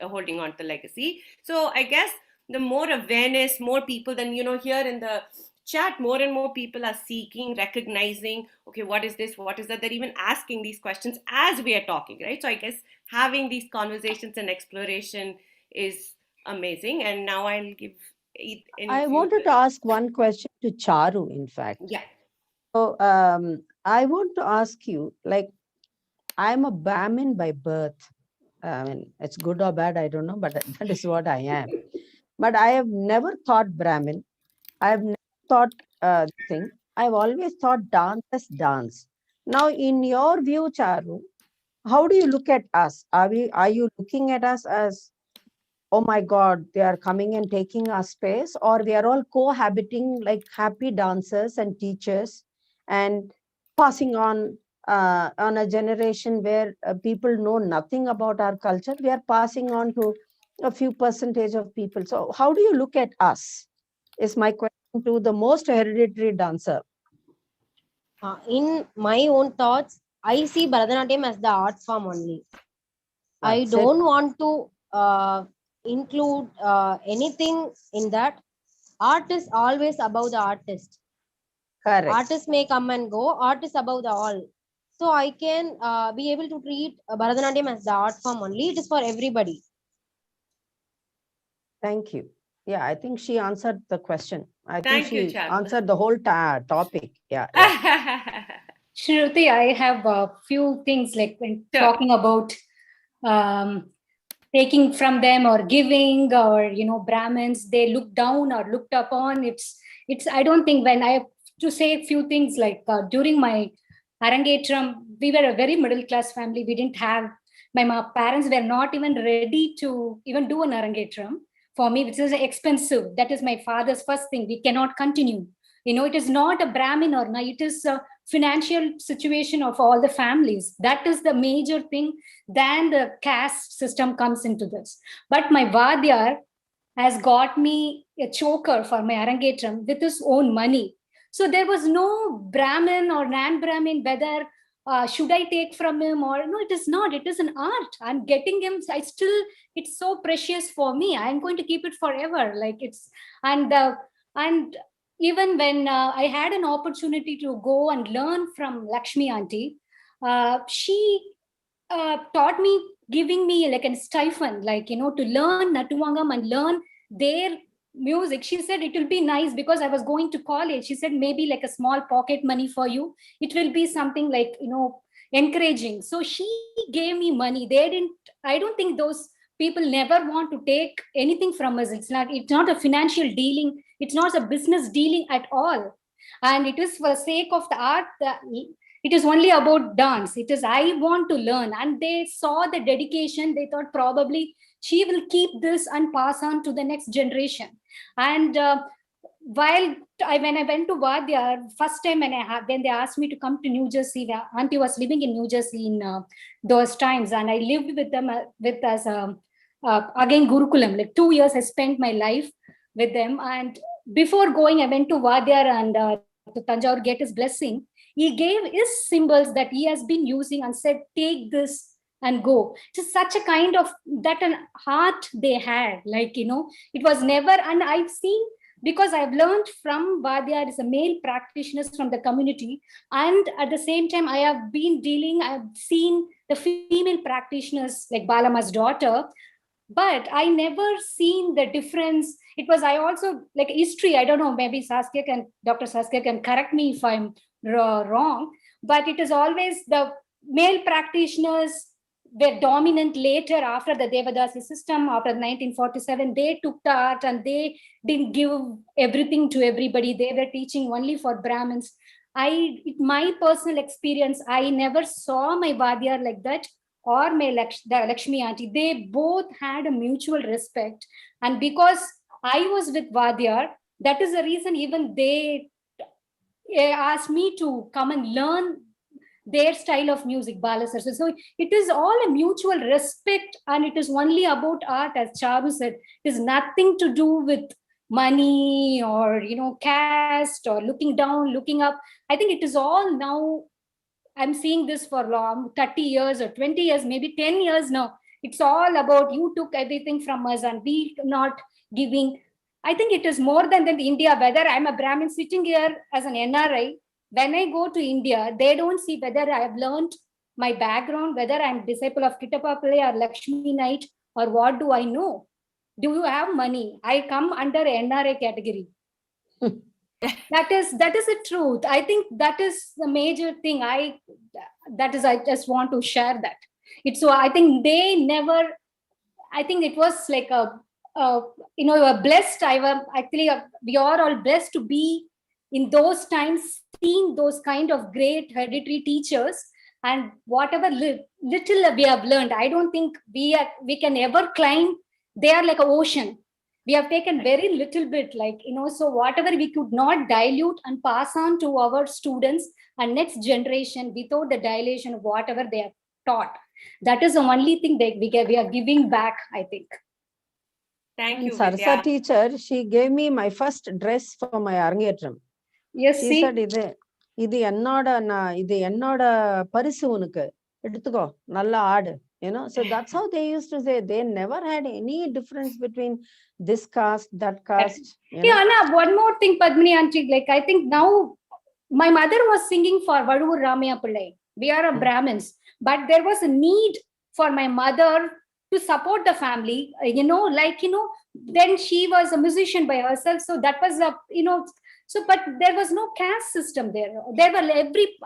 holding on to the legacy. So I guess the more awareness, more people, then, here in the chat, more and more people are seeking, recognizing, okay, what is this, what is that? They're even asking these questions as we are talking, right? So I guess having these conversations and exploration is amazing. And now I'll give any I of you wanted to ask one question to Charu, in fact. yeah. So I want to ask you, like, I'm a Brahmin by birth. I mean, it's good or bad, I don't know, but that is what I am. But I have never thought Brahmin. I have never thought thing. I've always thought dance as dance. Now, in your view, Charu, how do you look at us? Are you looking at us as, oh my God, they are coming and taking our space, or we are all cohabiting like happy dancers and teachers and passing on a generation where people know nothing about our culture? We are passing on to a few percentage of people. So how do you look at us? Is my question to the most hereditary dancer. In my own thoughts, I see Bharatanatyam as the art form only. I That's it. don't want to include anything in that. Art is always above the artist. Correct. Artists may come and go. Art is above the all. So I can be able to treat Bharatanatyam as the art form only. It is for everybody. Thank you. Yeah, I think she answered the question. I think Thank you, she Charu. answered the whole topic. Yeah. Shruthi, I have a few things like when talking about taking from them or giving, or Brahmins, they look down or looked upon. It's I don't think, when I have to say a few things, like during my Arangetram, we were a very middle class family. We didn't have, my parents were not even ready to even do an Arangetram for me, which is expensive. That is my father's first thing. We cannot continue. It is not a Brahmin or not, it is a financial situation of all the families. That is the major thing. Then the caste system comes into this. But my Vadyar has got me a choker for my Arangetram with his own money. So there was no Brahmin or non-Brahmin, whether should I take from him or no, it is not. It is an art. I'm getting him. It's so precious for me. I'm going to keep it forever. And even when I had an opportunity to go and learn from Lakshmi auntie, she taught me, giving me like a stipend, to learn Natuvangam and learn their music. She said it will be nice because I was going to college. She said maybe like a small pocket money for you. It will be something like, encouraging. So she gave me money. I don't think those people never want to take anything from us. It's not a financial dealing. It's not a business dealing at all. And it is for the sake of the art. It is only about dance. It is, I want to learn. And they saw the dedication. They thought probably she will keep this and pass on to the next generation. And when I went to Vidya, first time when they asked me to come to New Jersey, the auntie was living in New Jersey in those times, and I lived with them again Gurukulam. Like 2 years, I spent my life with them. And before going, I went to Vidya and to Tanjore get his blessing. He gave his symbols that he has been using and said, take this and go. Just such a kind of that an heart they had, it was never. And I've seen, because I've learned from Vadya is a male practitioners from the community, and at the same time I've seen the female practitioners like Balama's daughter, but I never seen the difference. It was, I also like history, I don't know, maybe Dr. Saskia can correct me if I'm wrong, but it is always the male practitioners were dominant later after the Devadasi system, after 1947. They took the art and they didn't give everything to everybody. They were teaching only for Brahmins. My personal experience, I never saw my Vadyar like that, or the Lakshmi auntie. They both had a mutual respect. And because I was with Vadyar, that is the reason even they asked me to come and learn their style of music, Balasar. So it is all a mutual respect, and it is only about art, as Charu said. It is nothing to do with money or caste or looking down, looking up. I think it is all now. I'm seeing this for long, 30 years or 20 years, maybe 10 years now. It's all about you took everything from us and we not giving. I think it is more than India, whether I'm a Brahmin sitting here as an NRI. When I go to India, they don't see whether I have learned my background, whether I'm disciple of Kittappa Pillai or Lakshmi Knight, or what do I know. Do you have money? I come under NRA category. that is the truth. I think that is the major thing. I just want to share that. It's so I think they never. I think it was like a blessed. We are all blessed to be in those times, seeing those kind of great hereditary teachers, and whatever little we have learned. I don't think we can ever climb. They are like an ocean. We have taken very little bit, so whatever we could not dilute and pass on to our students and next generation without the dilation of whatever they have taught. That is the only thing that we are giving back, I think. Thank you, Sarsa Vidya. teacher, she gave me my first dress for my Arangetram. Yes, she said, இது என்னோட பரிசு உனக்கு எடுத்துக்கோ நல்லா ஆடு. So that's how they used to say. They never had any difference between this caste, that caste. Anna, one more thing, Padmini auntie, I think now my mother was singing for Vaduvur Ramaya Pillai. We are a Brahmins, but there was a need for my mother to support the family, then she was a musician by herself. So that was but there was no caste system there.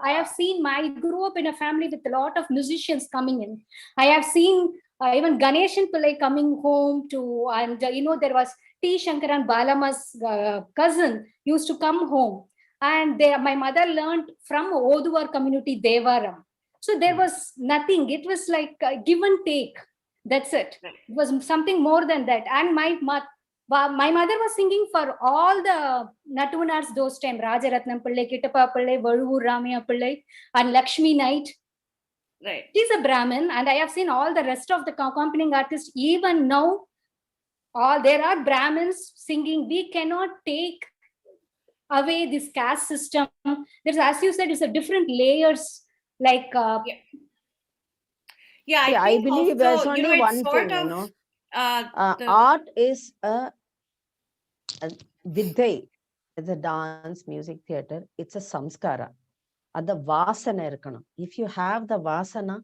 I have seen, I grew up in a family with a lot of musicians coming in. I have seen even Ganeshan Pillai coming home and there was T. Shankaran Balama's cousin used to come home. And my mother learned from Oduvar community Devaram. So there was nothing. It was like give and take. That's it. It was something more than that. And my mother was singing for all the Natunars those time. Rajaratnam Pillai, Kittappa Pillai, Vaduvur Ramaya Pillai, and Lakshmi Knight. Right. She's a Brahmin, and I have seen all the rest of the accompanying artists. Even now, there are Brahmins singing. We cannot take away this caste system. There's, as you said, it's a different layers. I believe there's only one thing. Art is a Vidya. It's a dance, music, theater. It's a samskara. The vasana irkanam. If you have the vasana,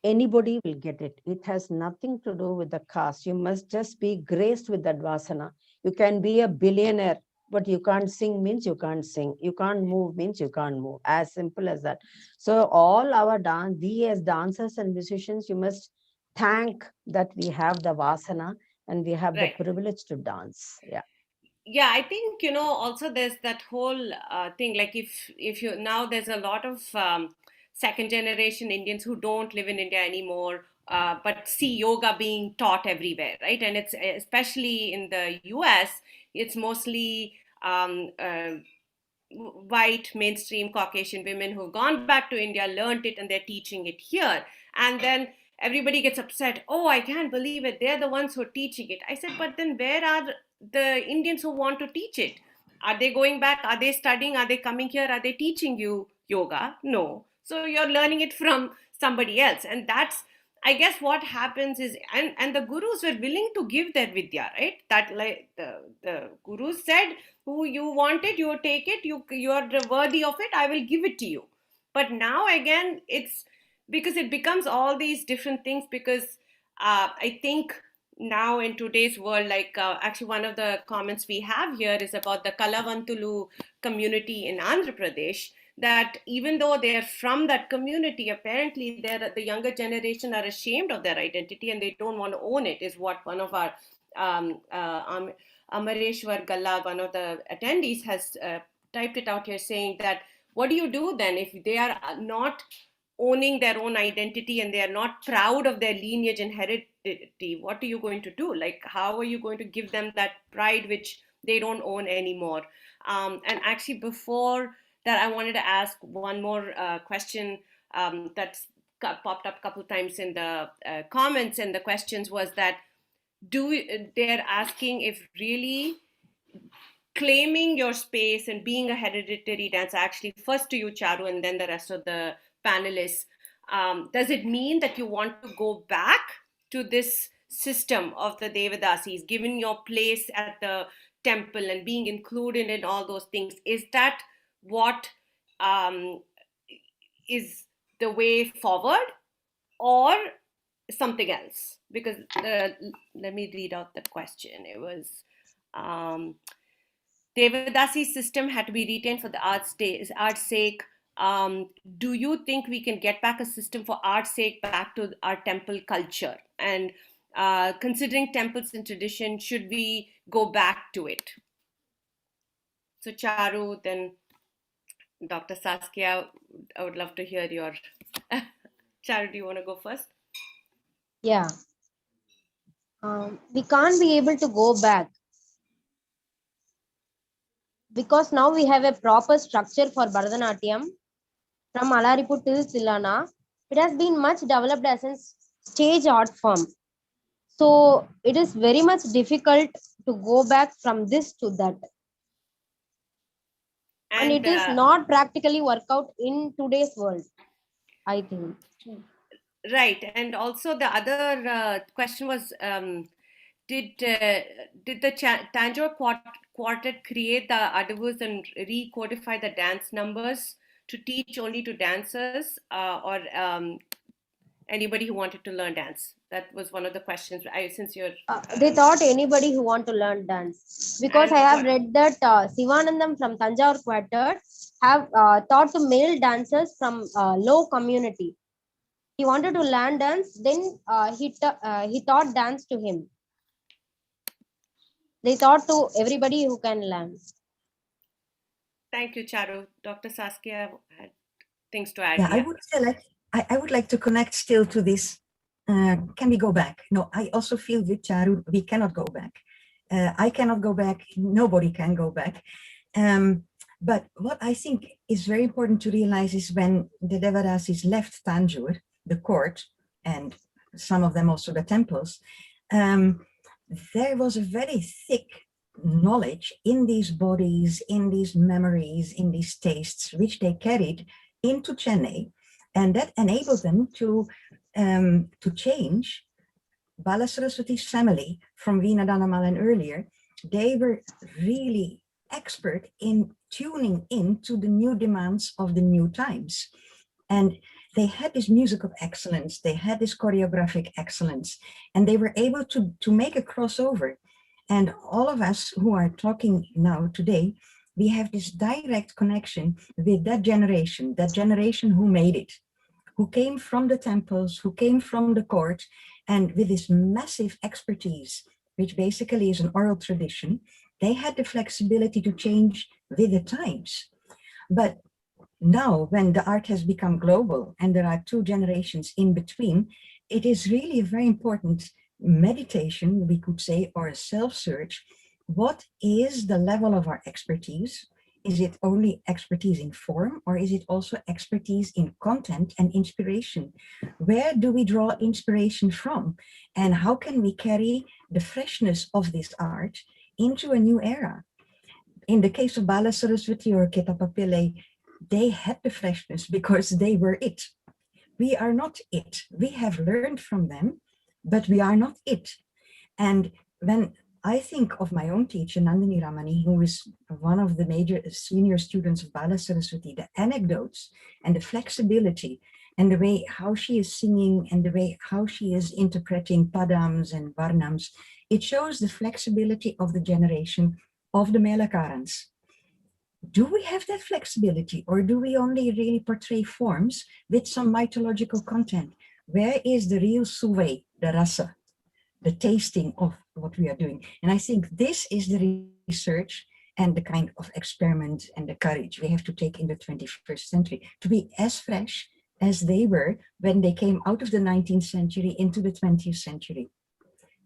anybody will get it. It has nothing to do with the caste. You must just be graced with that vasana. You can be a billionaire, but you can't sing means you can't sing. You can't move means you can't move. As simple as that. So all our dance, we as dancers and musicians, you must thank that we have the vasana and we have the privilege to dance. Yeah, I think, also there's that whole thing, like if you, now there's a lot of second generation Indians who don't live in India anymore, but see yoga being taught everywhere, right? And it's especially in the US, it's mostly white mainstream Caucasian women who've gone back to India, learned it, and they're teaching it here. And then everybody gets upset. Oh, I can't believe it. They're the ones who are teaching it. I said, but then where are the Indians who want to teach it? Are they going back? Are they studying? Are they coming here? Are they teaching you yoga? No. So you're learning it from somebody else. And that's, I guess, what happens is, and the gurus were willing to give their vidya, right? That, like the gurus said, who you want it, you take it, you are worthy of it, I will give it to you. But now again, it's because it becomes all these different things, because I think now in today's world, actually one of the comments we have here is about the Kalavantulu community in Andhra Pradesh, that even though they're from that community, apparently the younger generation are ashamed of their identity and they don't want to own it, is what one of our Amareshwar Galla, one of the attendees, has typed it out here, saying that what do you do then if they are not owning their own identity and they are not proud of their lineage and heredity? What are you going to do? Like, how are you going to give them that pride which they don't own anymore? And actually, before that, I wanted to ask one more question that's popped up a couple of times in the comments and the questions, was that they're asking if really claiming your space and being a hereditary dancer, actually first to you, Charu, and then the rest of the panelists, does it mean that you want to go back to this system of the Devadasis, given your place at the temple and being included in all those things, is that what um, is the way forward, or something else? Because let me read out the question. It was Devadasi system had to be retained for the art's sake. Do you think we can get back a system for art's sake back to our temple culture? And considering temples and tradition, should we go back to it? So Charu, then Dr. Saskia, I would love to hear your. Charu, do you want to go first? Yeah. We can't be able to go back because now we have a proper structure for Bharatanatyam from Alaripur till Tilana. It has been much developed as a stage art form. So it is very much difficult to go back from this to that. And it is not practically work out in today's world, I think. Right. And also the other question was, did the Tanjore Quartet create the adavus and recodify the dance numbers to teach only to dancers, or anybody who wanted to learn dance? That was one of the questions. Since you're they thought anybody who want to learn dance, because I have read that Sivanandam from Tanjore Quartet have taught to male dancers from low community. He wanted to learn dance, then he taught dance to him. They taught to everybody who can learn. Thank you, Charu. Dr. Saskia had things to add. Yeah, I would like to connect still to this. Can we go back? No, I also feel with Charu, we cannot go back. I cannot go back. Nobody can go back. But what I think is very important to realize is when the Devadasis left Tanjore, the court, and some of them also the temples, there was a very thick knowledge in these bodies, in these memories, in these tastes, which they carried into Chennai, and that enabled them to change Bala Saraswati's family from Veena Danamal and earlier. They were really expert in tuning into the new demands of the new times. And they had this music of excellence, they had this choreographic excellence, and they were able to make a crossover. And all of us who are talking now today, we have this direct connection with that generation who made it, who came from the temples, who came from the court, and with this massive expertise, which basically is an oral tradition, they had the flexibility to change with the times. But now, when the art has become global and there are two generations in between, it is really a very important meditation, we could say, or a self-search. What is the level of our expertise? Is it only expertise in form, or is it also expertise in content and inspiration? Where do we draw inspiration from? And how can we carry the freshness of this art into a new era? In the case of Bala Saraswati or Ketapa Pillai, they had the freshness because they were it. We are not it. We have learned from them, but we are not it. And when I think of my own teacher, Nandini Ramani, who is one of the major senior students of Bala Saraswati, the anecdotes and the flexibility and the way how she is singing and the way how she is interpreting padams and varnams, it shows the flexibility of the generation of the Melakarans. Do we have that flexibility, or do we only really portray forms with some mythological content? Where is the real suve, the rasa, the tasting of what we are doing? And I think this is the research and the kind of experiment and the courage we have to take in the 21st century to be as fresh as they were when they came out of the 19th century into the 20th century.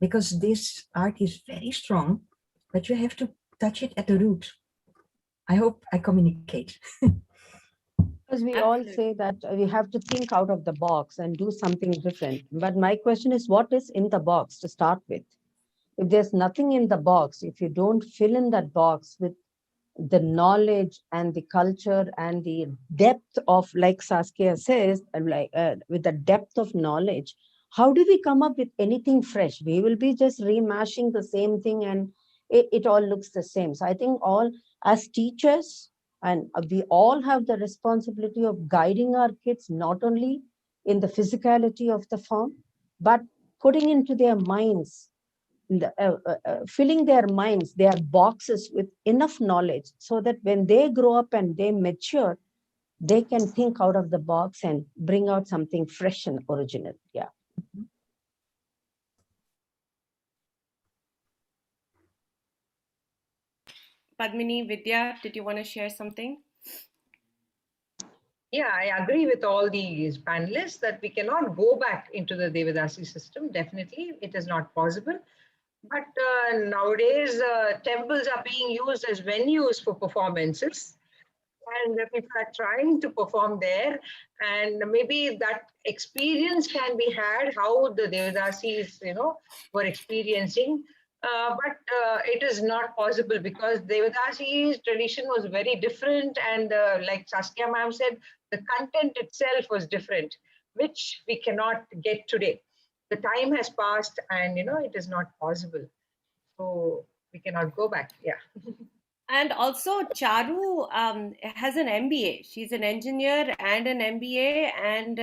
Because this art is very strong, but you have to touch it at the root. I hope I communicate. Because we all say that we have to think out of the box and do something different. But my question is, what is in the box to start with? If there's nothing in the box, if you don't fill in that box with the knowledge and the culture and the depth of, like Saskia says, with the depth of knowledge how do we come up with anything fresh? We will be just remashing the same thing and it all looks the same. So I think all as teachers, and we all have the responsibility of guiding our kids, not only in the physicality of the form, but putting into their minds, filling their minds, their boxes with enough knowledge so that when they grow up and they mature, they can think out of the box and bring out something fresh and original. Yeah. Padmini, Vidya, did you want to share something? Yeah, I agree with all these panelists that we cannot go back into the Devadasi system. Definitely, it is not possible. But nowadays, temples are being used as venues for performances, and people are trying to perform there. And maybe that experience can be had how the Devadasis, were experiencing. But it is not possible because Devadasi's tradition was very different, and like Saskia ma'am said, the content itself was different, which we cannot get today. The time has passed, and it is not possible. So we cannot go back. Yeah. And also, Charu has an MBA. She's an engineer and an MBA. And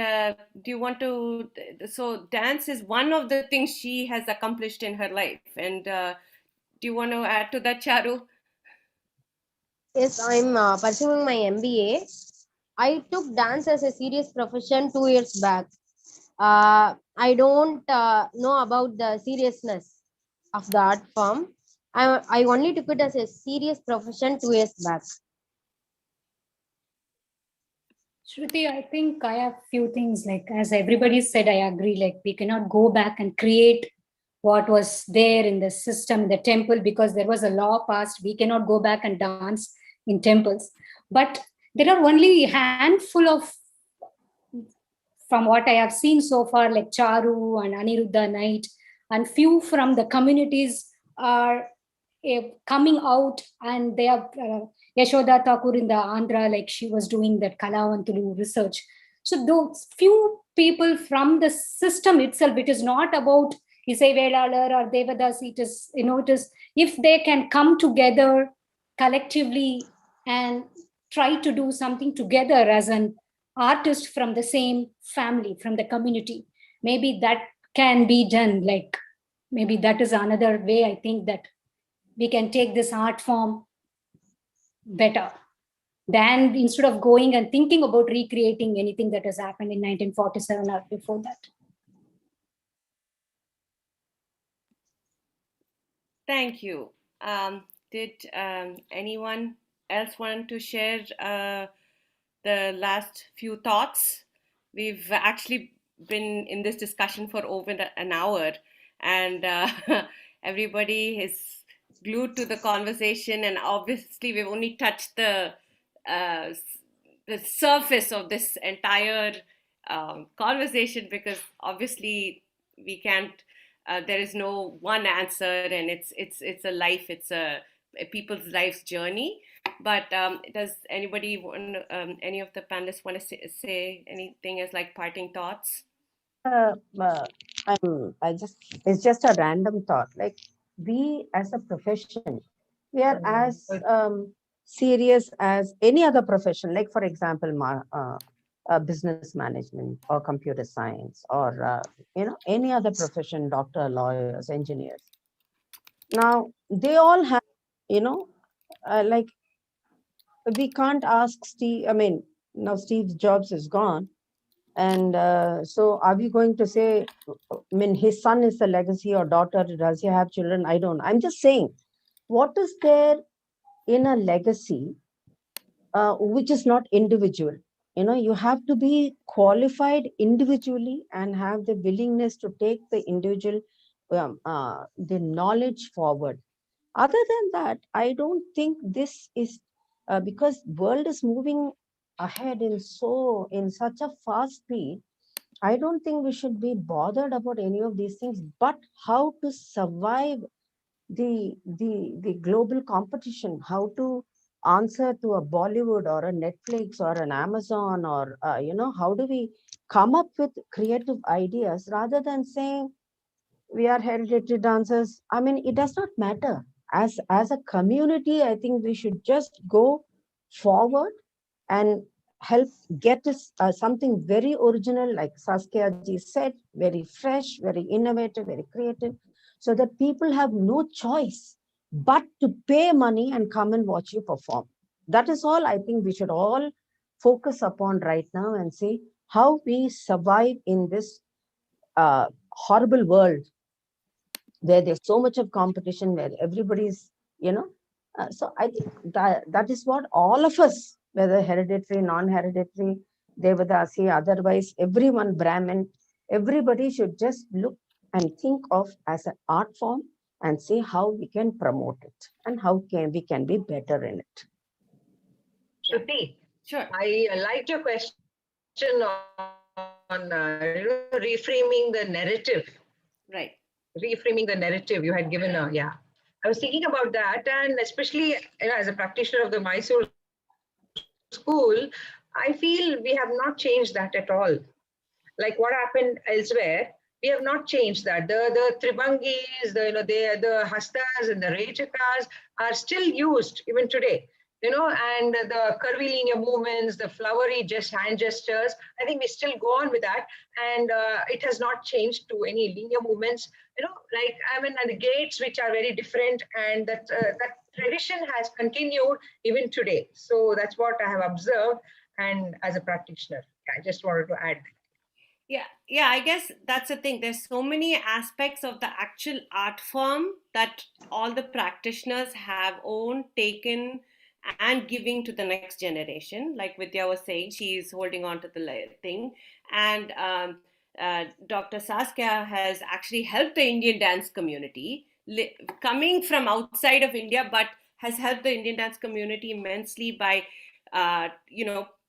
do you want to? So, dance is one of the things she has accomplished in her life. And do you want to add to that, Charu? Yes, I'm pursuing my MBA. I took dance as a serious profession 2 years back. I don't know about the seriousness of the art form. I only took it as a serious profession 2 years back. Shruti, I think I have few things, like as everybody said, I agree, like we cannot go back and create what was there in the system, the temple, because there was a law passed. We cannot go back and dance in temples. But there are only a handful of, from what I have seen so far, like Charu and Aniruddha Night, and few from the communities are coming out, and they are Yashoda Thakur in the Andhra, like she was doing that Kalavantulu research. So those few people from the system itself, it is not about Isai Velalar or Devadasi, it is, it is, if they can come together collectively and try to do something together as an artist from the same family, from the community, maybe that can be done. Like maybe that is another way I think that we can take this art form better than instead of going and thinking about recreating anything that has happened in 1947 or before that. Thank you. Did anyone else want to share the last few thoughts? We've actually been in this discussion for over an hour, and everybody is glued to the conversation. And obviously, we've only touched uh, the surface of this entire conversation, because obviously we can't. There is no one answer, and it's a life. It's a people's life's journey. But does anybody want, any of the panelists want to say anything as like parting thoughts? Uh, uh, it's just a random thought. Like we as a profession, we are as serious as any other profession. Like for example, business management or computer science or any other profession, doctor, lawyers, engineers. Now they all have, like we can't ask Steve. I mean, now Steve Jobs is gone. And so are we going to say, I mean, his son is the legacy or daughter, does he have children? I don't know. I'm just saying, what is there in a legacy which is not individual? You have to be qualified individually and have the willingness to take the individual, the knowledge forward. Other than that, I don't think this is, because world is moving ahead in such a fast speed. I don't think we should be bothered about any of these things, but how to survive the global competition, how to answer to a Bollywood or a Netflix or an Amazon, or how do we come up with creative ideas rather than saying we are hereditary dancers. I mean, it does not matter. As a community, I think we should just go forward and help get us something very original, like Saskia ji said, very fresh, very innovative, very creative, so that people have no choice but to pay money and come and watch you perform. That is all I think we should all focus upon right now and see how we survive in this horrible world where there's so much of competition, where everybody's, so I think that is what all of us, whether hereditary, non-hereditary, Devadasi, otherwise, everyone, Brahmin, everybody should just look and think of as an art form and see how we can promote it and how we can be better in it. Shruthi, sure. I liked your question on reframing the narrative. Right. Reframing the narrative you had given I was thinking about that, and especially as a practitioner of the Mysore school, I feel we have not changed that at all. Like what happened elsewhere, we have not changed that. The Tribangis, the Hastas and the Rechakas are still used even today. And the curvilinear movements, the flowery hand gestures, I think we still go on with that. And it has not changed to any linear movements, and the gaits, which are very different, and that tradition has continued even today. So that's what I have observed. And as a practitioner, I just wanted to add. Yeah, I guess that's the thing. There's so many aspects of the actual art form that all the practitioners have owned, taken, and giving to the next generation. Like Vidya was saying, she's holding on to the thing. And Dr. Saskia has actually helped the Indian dance community, coming from outside of India, but has helped the Indian dance community immensely by,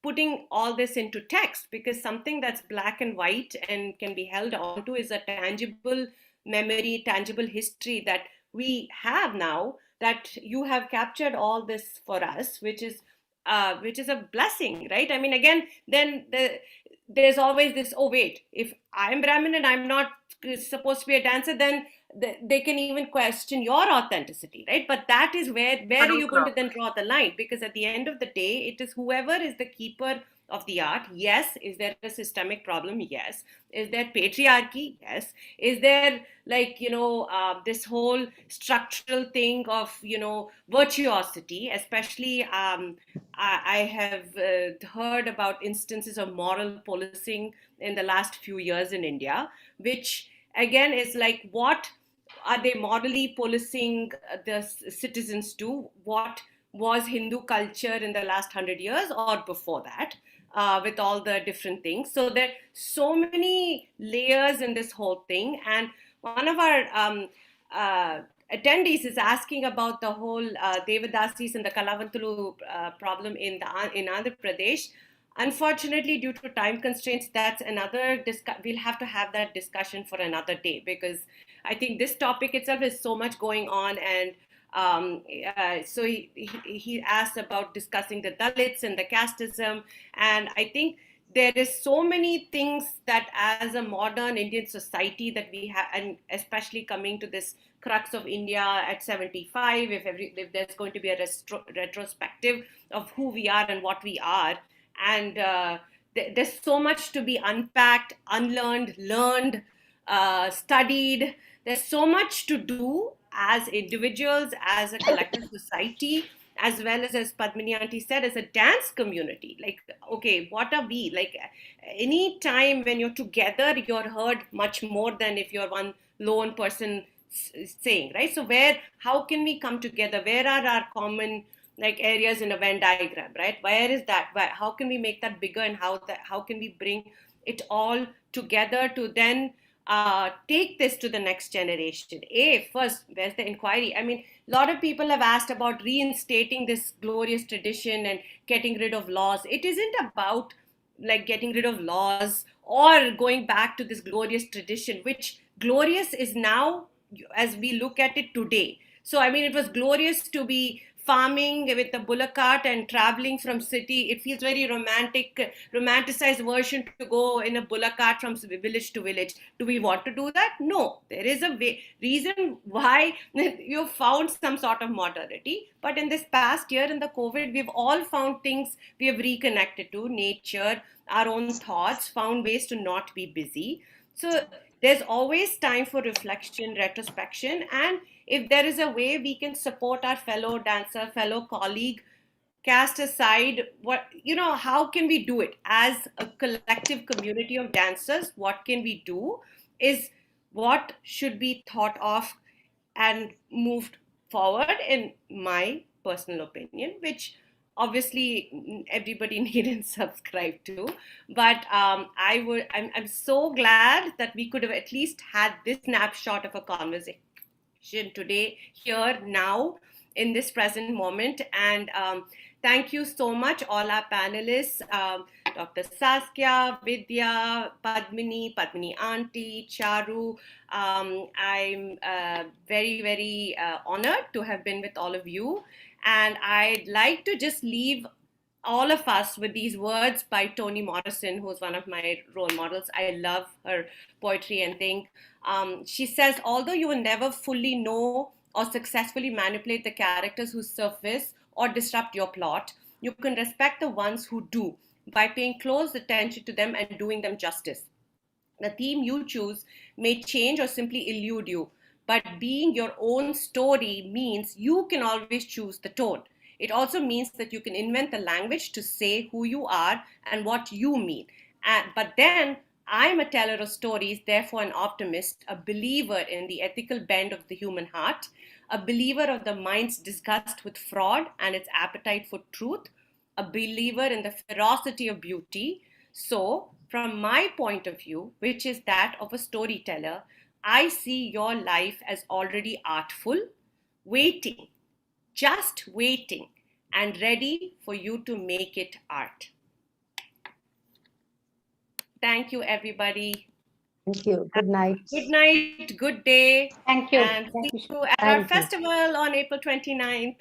putting all this into text, because something that's black and white and can be held onto is a tangible memory, tangible history that we have now, that you have captured all this for us, which is a blessing, right? I mean, again, then there's always this, oh wait, if I'm Brahmin and I'm not supposed to be a dancer, then they can even question your authenticity, right? But that is where are you going to then draw the line? Because at the end of the day, it is whoever is the keeper of the art. Yes. Is there a systemic problem? Yes. Is there patriarchy? Yes. Is there this whole structural thing of virtuosity? Especially I have heard about instances of moral policing in the last few years in India, which again is like, what are they morally policing the citizens to? What was Hindu culture in the last 100 years or before that, with all the different things? So there are so many layers in this whole thing. And one of our attendees is asking about the whole Devadasis and the Kalavantulu problem in Andhra Pradesh. Unfortunately, due to time constraints, that's another we'll have to have that discussion for another day, because I think this topic itself is so much going on. And so he asked about discussing the Dalits and the casteism. And I think there is so many things that as a modern Indian society that we have, and especially coming to this crux of India at 75, if there's going to be a retrospective of who we are and what we are, and there's so much to be unpacked, unlearned, learned, studied. There's so much to do as individuals, as a collective society, as well as Padmini Aunty said, as a dance community. Like, okay, what are we? Like, any time when you're together, you're heard much more than if you're one lone person saying, right? So how can we come together? Where are our common areas in a Venn diagram, right? Where is that? How can we make that bigger, and how can we bring it all together to then take this to the next generation? First, where's the inquiry? I mean, a lot of people have asked about reinstating this glorious tradition and getting rid of laws. It isn't about getting rid of laws or going back to this glorious tradition, which glorious is now as we look at it today. So, I mean, it was glorious to be farming with the bullock cart and traveling from city. It feels very romanticized version to go in a bullock cart from village to village. Do we want to do that? No. There is a reason why you've found some sort of modernity. But in this past year, in the COVID, we've all found things we have reconnected to, nature, our own thoughts, found ways to not be busy. So there's always time for reflection, retrospection, and if there is a way we can support our fellow dancer, fellow colleague, cast aside how can we do it as a collective community of dancers? What can we do is what should be thought of and moved forward, in my personal opinion, which obviously everybody need and subscribe to. But I'm so glad that we could have at least had this snapshot of a conversation today, here, now, in this present moment. And thank you so much, all our panelists, Dr. Saskia, Vidya, Padmini Auntie, Charu. I'm very, very honored to have been with all of you. And I'd like to just leave all of us with these words by Toni Morrison, who's one of my role models. I love her poetry and think. She says, although you will never fully know or successfully manipulate the characters who surface or disrupt your plot, you can respect the ones who do by paying close attention to them and doing them justice. The theme you choose may change or simply elude you, but being your own story means you can always choose the tone. It also means that you can invent the language to say who you are and what you mean. But then I'm a teller of stories, therefore an optimist, a believer in the ethical bend of the human heart, a believer of the mind's disgust with fraud and its appetite for truth, a believer in the ferocity of beauty. So, from my point of view, which is that of a storyteller, I see your life as already artful, waiting, just waiting, and ready for you to make it art. Thank you, everybody. Thank you. Good night. Good night, good day. Thank you. And Thank see you. you at our festival on April 29th.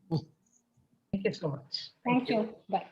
Thank you so much. Thank you. Bye.